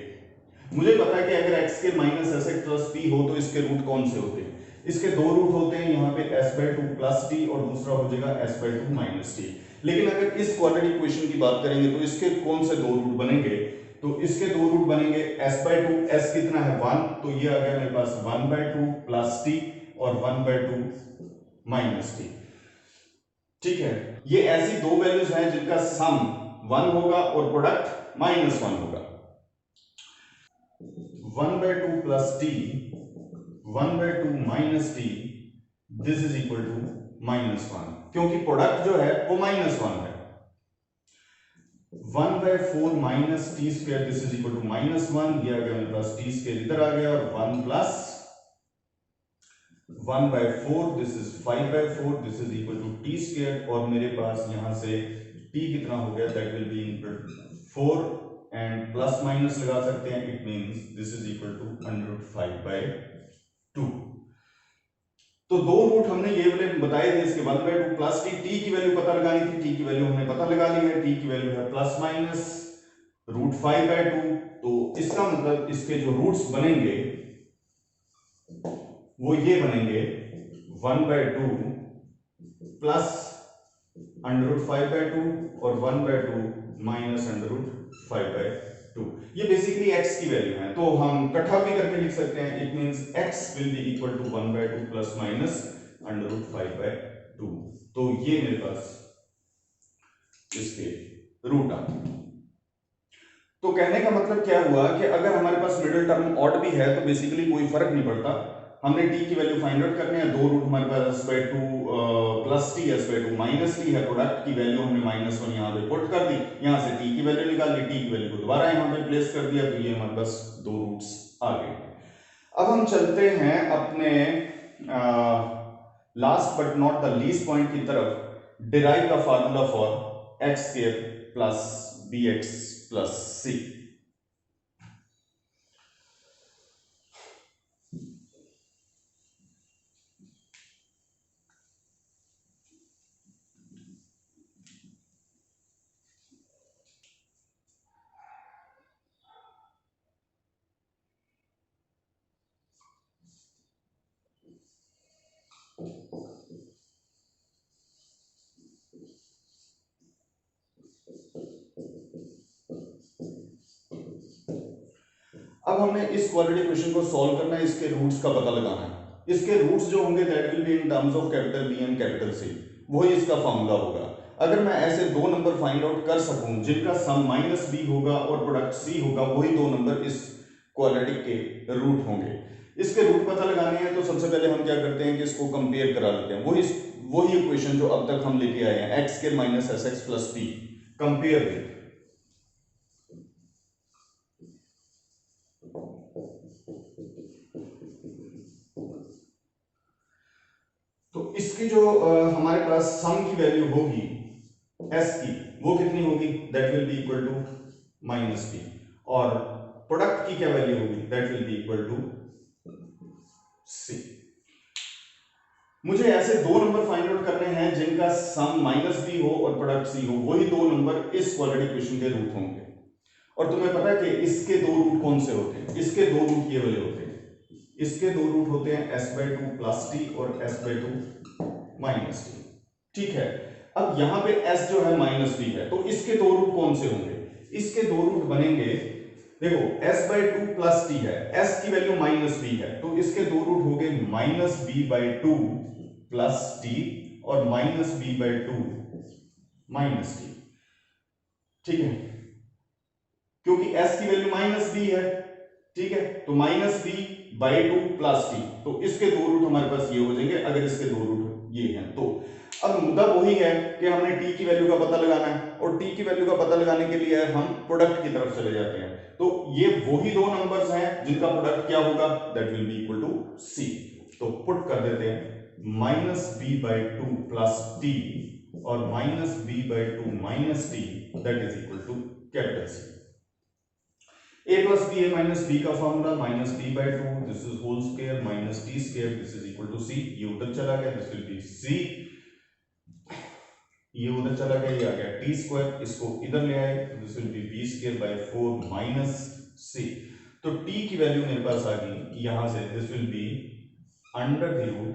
मुझे पता है कि अगर x के minus s x plus P हो तो इसके रूट कौन से होते हैं, इसके दो रूट होते हैं, यहाँ पे s/2 प्लस टी और दूसरा हो जाएगा s/2 माइनस टी। लेकिन अगर इस क्वाड्रेटिक इक्वेशन की बात करेंगे तो इसके कौन से दो रूट बनेंगे, तो इसके दो रूट बनेंगे s/2, s कितना है 1, तो ये आ गया मेरे पास 1/2 प्लस टी और 1/2 माइनस टी। ठीक है, ये ऐसी दो वैल्यूज हैं जिनका सम 1 होगा और प्रोडक्ट -1 होगा। 1/2 plus t 1/2 minus t, this is equal to -1, क्योंकि प्रोडक्ट जो है वो -1 है। 1/4 minus T square, this is equal to -1, ये आ गया मेरे पास टी स्क्वायर इधर आ गया, और 1 plus 1/4, this is 5/4, this is equal to t square, और मेरे पास यहां से टी कितना हो गया, that will be equal to 4 and plus minus लगा सकते हैं, it means this is equal to √5/2। तो दो रूट हमने ये वाले बताए थे इसके 1/2 प्लस टी की वैल्यू पता लगानी थी, टी की वैल्यू हमने पता लगा ली है, टी की वैल्यू है प्लस माइनस √5/2। तो इसका मतलब इसके जो रूट्स बनेंगे वो ये बनेंगे 1/2 प्लस √5/2 और 1/2 माइनस √5/2। ये बेसिकली x की वैल्यू है, तो हम इकट्ठा भी करके लिख सकते हैं, it means x will be equal to 1/2 plus minus √5/2। तो ये मेरे पास इसके रूट आ। तो कहने का मतलब क्या हुआ कि अगर हमारे पास मिडिल टर्म ऑड भी है तो बेसिकली कोई फर्क नहीं पड़ता, हमने t की वैल्यू फाइंड आउट करनी है, दो रूट हमारे पास s/2 plus T s/2 minus T है, प्रोडक्ट की वैल्यू हमने -1 यहां पे पुट कर दी, यहां से t की वैल्यू निकाल ली, t की वैल्यू को दोबारा यहां पे प्लेस कर दिया, तो ये हमारे पास दो रूट्स आ गए। अब हम चलते हैं अपने last but not the least point की तरफ, derive the formula for x square plus bx plus c। अब हमने इस क्वाड्रेटिक इक्वेशन को सॉल्व करना है, इसके रूट्स का पता लगाना है। इसके रूट्स जो होंगे that will be in terms of capital B and capital C, वही इसका फॉर्मूला होगा। अगर मैं ऐसे दो नंबर फाइंड आउट कर सकूं जिनका सम -b होगा और प्रोडक्ट c होगा, वही दो नंबर इस क्वाड्रेटिक के रूट होंगे। इसके रूट पता लगाने हैं तो सबसे पहले हम क्या करते हैं कि इसको कंपेयर करा लेते हैं, वही इक्वेशन जो अब तक हम लेके आए हैं, एक्स के minus s x plus P, compare with. तो इसकी जो हमारे पास सम की वैल्यू होगी s की, वो कितनी होगी, that will be equal to -p, और प्रोडक्ट की क्या वैल्यू होगी, that will be equal to c। मुझे ऐसे दो नंबर फाइंड आउट करने हैं जिनका सम -b हो और प्रोडक्ट c हो, वही दो नंबर इस क्वाड्रेटिक इक्वेशन के रूट होंगे। और तुम्हें पता है कि इसके दो रूट कौन से होते हैं, इसके दो रूट ये वाले होते हैं, इसके दो रूट होते हैं s/2 प्लस टी और s/2 माइनस टी। ठीक है, अब यहां पे s जो है -b है, तो इसके दो रूट कौन से होंगे, इसके दो रूट बनेंगे, देखो s/2 प्लस टी है, s की वैल्यू -b है, तो इसके दो रूट हो गए -b/2 प्लस टी और -b/2 माइनस टी। ठीक है, क्योंकि s की वैल्यू -b है, ठीक है, तो -b/2 प्लस टी, तो इसके दो रूट हमारे पास ये हो जाएंगे अगर इसके दो रूट ये हैं तो। अब मुद्दा वही है कि हमने t की वैल्यू का पता लगाना है, और t की वैल्यू का पता लगाने के लिए हम प्रोडक्ट की तरफ चले जाते हैं, तो ये वही दो नंबर्स हैं जिनका प्रोडक्ट क्या होगा, that will be equal to c। तो पुट कर देते हैं -b/2 प्लस टी और minus B by two minus T that is equal to capital C. a plus b a minus b का formula minus b by two this is whole square minus T square this is equal to c। ये उधर चला गया this will B c, ये उधर चला गया ये आ गया टी स्क्वायर, इसको इधर ले आए this will be b square by 4 minus c। तो t की वैल्यू मेरे पास आ गई यहां से this will be under the root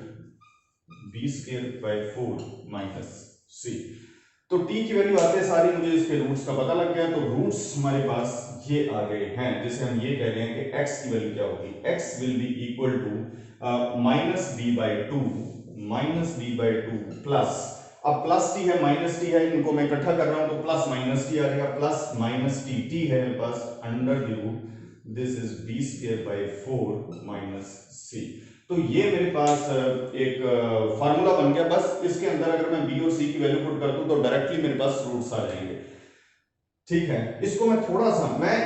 b square by 4 minus c। तो t की वैल्यू आते सारी मुझे इसके रूट्स का पता लग गया, तो रूट्स हमारे पास ये आ गए हैं, जिसे हम ये कह रहे हैं कि x की वैल्यू क्या होगी, x will be equal to minus B by two plus, अब प्लस टी है माइनस टी है, इनको मैं इकट्ठा कर रहा हूं तो प्लस माइनस टी आ जाएगा, प्लस माइनस टी, टी है मेरे पास under the root this is b square by 4 minus c. तो ये मेरे पास एक फार्मूला बन गया, बस इसके अंदर अगर मैं b और c की वैल्यू पुट कर दूं तो डायरेक्टली मेरे पास रूट्स आ जाएंगे। ठीक है, इसको मैं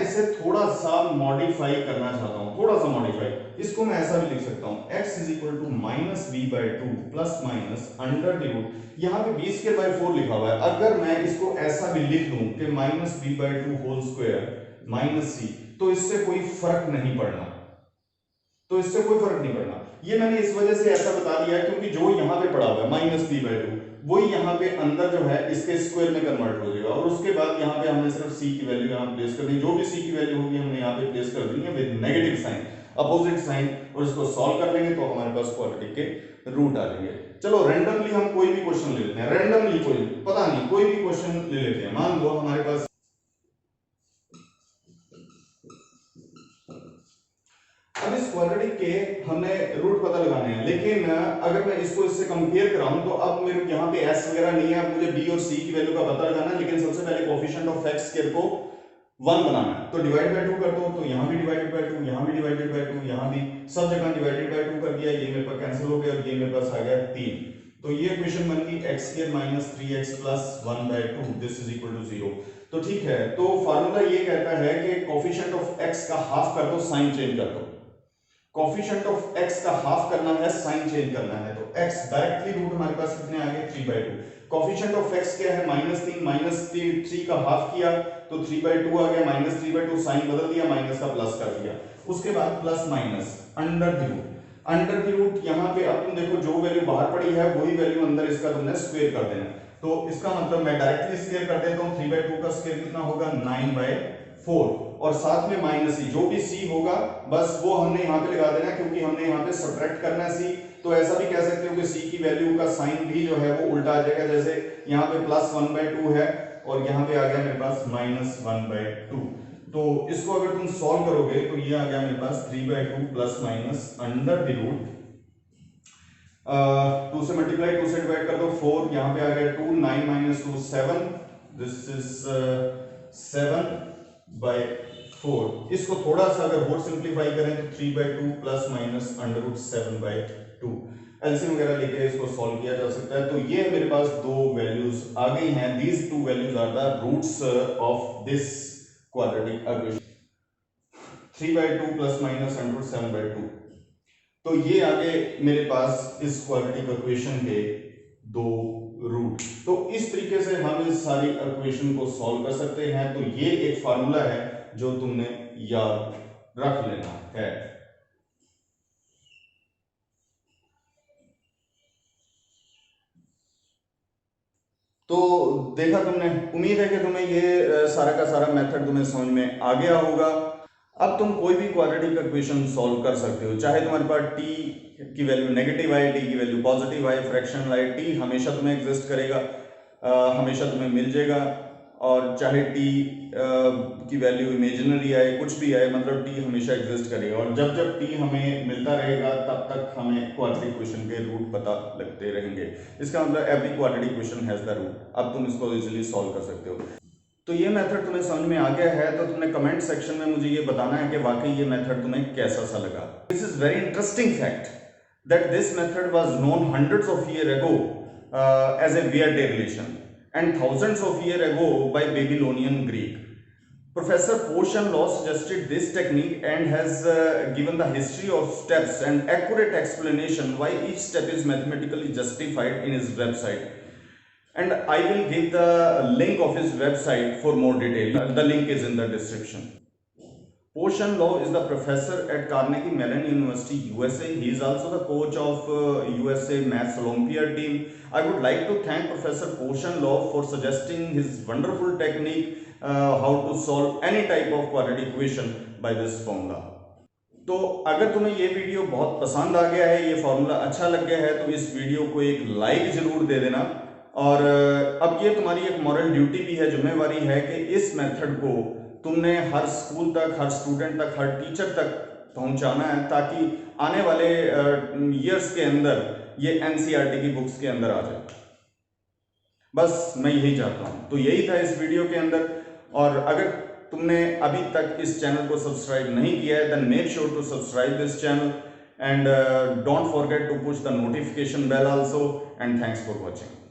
इसे थोड़ा सा मॉडिफाई करना चाहता हूं, थोड़ा सा मॉडिफाई, इसको मैं ऐसा भी लिख सकता हूं x is equal to minus B by two plus minus under the root, यहां पे b स्क्वायर बाई 4 लिखा हुआ है, अगर मैं इसको ऐसा भी लिख दूं कि minus B by two whole square minus c, तो इससे कोई फर्क नहीं पड़ना, तो इससे कोई फर्क नहीं पड़ना। ये मैंने इस वजह से ऐसा बता दिया क्योंकि जो यहां पे पड़ा हुआ है माइनस बी बाई टू वही यहां पे अंदर जो है इसके स्क्वायर में कन्वर्ट हो जाएगा, और उसके बाद यहां पे हमने सिर्फ c की वैल्यू यहां प्लेस करनी, जो भी c की वैल्यू होगी हमने यहां पे प्लेस कर देनी है with negative sign, opposite sign, और इसको सॉल्व कर लेंगे तो हमारे पास क्वाड्रेटिक के रूट आ जाएंगे। चलो रैंडमली हम कोई भी क्वेश्चन ले लेते हैं, रैंडमली कोई पता नहीं कोई भी क्वेश्चन ले लेते हैं। मान लो हमारे पास अब इस क्वाड्रेटिक के हमने रूट पता लगाने हैं, लेकिन अगर मैं इसको इससे कंपेयर कराऊं तो अब मेरे यहाँ पे s वगैरह नहीं है, अब मुझे b और c की वैल्यू का पता लगाना है, लेकिन सबसे पहले कोएफिशिएंट ऑफ x स्क्वायर को 1 बनाना है, तो डिवाइड बाय 2 कर दो, तो यहाँ भी डिवाइडेड बाय 2, यहाँ भी डिवाइडेड बाय 2, यहाँ भी सब जगह डिवाइडेड बाय 2 कर दिया, ये मेरे पास कैंसिल हो गया और ये मेरे पास आ गया 3, तो ये इक्वेशन बन गई x स्क्वायर माइनस 3x प्लस 1 by 2 this is equal to 0। तो ठीक है, तो फार्मूला ये कहता है कि कोएफिशिएंट ऑफ x का हाफ कर दो, साइन चेंज कर दो, कोएफिशिएंट ऑफ x का हाफ करना है, साइन चेंज करना है, तो x डायरेक्टली रूट हमारे पास कितने आ गए 3/2, कोएफिशिएंट ऑफ x क्या है -3, -3 का हाफ किया तो 3/2 आ गया, -3/2 साइन बदल दिया, माइनस का प्लस कर दिया, उसके बाद plus minus under the root यहां पे अब तुम देखो जो वैल्यू बाहर पड़ी है वही वैल्यू अंदर इसका तुमने स्क्वायर कर देना, तो इसका मतलब मैं डायरेक्टली स्क्वायर कर देता हूं, 3/2 का स्क्वायर कितना होगा 9/4, और साथ में माइनस c, जो भी c होगा बस वो हमने यहाँ पे लगा देना क्योंकि हमने यहाँ पे सब्ट्रैक्ट करना है c, तो ऐसा भी कह सकते हो कि c की वैल्यू का साइन भी जो है वो उल्टा आ जाएगा, जैसे यहाँ पे प्लस 1/2 है और यहाँ पे आ गया मेरे पास माइनस 1/2, तो इसको अगर तुम सॉल्व करोगे तो ये आ गया मेरे पास 3/2 plus minus under the root 2 से मल्टीप्लाई 2 से डिवाइड कर दो 4, यहाँ पे आ गया 2, 9 माइनस 2 7, दिस इज 7/4, इसको थोड़ा सा अगर और सिंपलीफाई करें तो 3/2 plus minus under root 7/2, LCM वगैरह लेके इसको सॉल्व किया जा सकता है। तो ये मेरे पास दो वैल्यूज आ गई हैं, these two values are the roots of this quadratic equation 3/2 plus minus under root 7/2, तो ये आगे मेरे पास इस क्वाड्रेटिक इक्वेशन के दो रूट, तो इस तरीके से हम इस सारी इक्वेशन को सॉल्व कर सकते हैं। तो ये एक फार्मूला है जो तुमने याद रख लेना है। तो देखा तुमने, उम्मीद है कि तुम्हें ये सारा का सारा मेथड तुम्हें समझ में आ गया होगा। अब तुम कोई भी क्वाड्रेटिक इक्वेशन सॉल्व कर सकते हो, चाहे तुम्हारे पास t की वैल्यू नेगेटिव आए, t की वैल्यू पॉजिटिव आए, फ्रैक्शन आए, t हमेशा तुम्हें एग्जिस्ट करेगा, हमेशा तुम्हें मिल जाएगा, और चाहे t की वैल्यू इमेजिनरी आए, कुछ भी आए, मतलब t हमेशा एग्जिस्ट करेगा, और जब जब t हमें मिलता रहेगा तब तक हमें क्वाड्रेटिक इक्वेशन के रूट पता लगते रहेंगे। इसका मतलब every quadratic equation has the root, अब तुम इसको इजीली सॉल्व कर सकते हो। तो ये मेथड तुम्हें समझ में आ गया है, तो तुमने कमेंट सेक्शन में मुझे ये बताना है कि वाकई ये मेथड तुम्हें कैसा सा लगा। This is very interesting fact that this method was known hundreds of year ago as a where day relation and thousands of years ago by Babylonian Greek. Professor Portian Law suggested this technique and has given the history of steps and accurate explanation why each step is mathematically justified in his website. and I will give the link of his website for more detail. The link is in the description. Poshan Law is the professor at Carnegie Mellon University, USA. He is also the coach of USA Maths Olympiad team. I would like to thank Professor Poshan Law for suggesting his wonderful technique how to solve any type of quadratic equation by this formula. तो अगर तुम्हें ये video बहुत पसंद आ गया है, ये formula अच्छा लग गया है, तो इस वीडियो को एक लाइक जरूर दे देना। और अब ये तुम्हारी एक मॉरल ड्यूटी भी है, जिम्मेवारी है कि इस मेथड को तुमने हर स्कूल तक, हर स्टूडेंट तक, हर टीचर तक पहुंचाना है, ताकि आने वाले ईयर्स के अंदर ये एनसीईआरटी की बुक्स के अंदर आ जाए। बस मैं यही चाहता हूं। तो यही था इस वीडियो के अंदर। और अगर तुमने अभी तक इस चैनल को सब्सक्राइब नहीं किया है, then make sure to subscribe this channel and don't forget to push the notification bell also. And thanks for watching.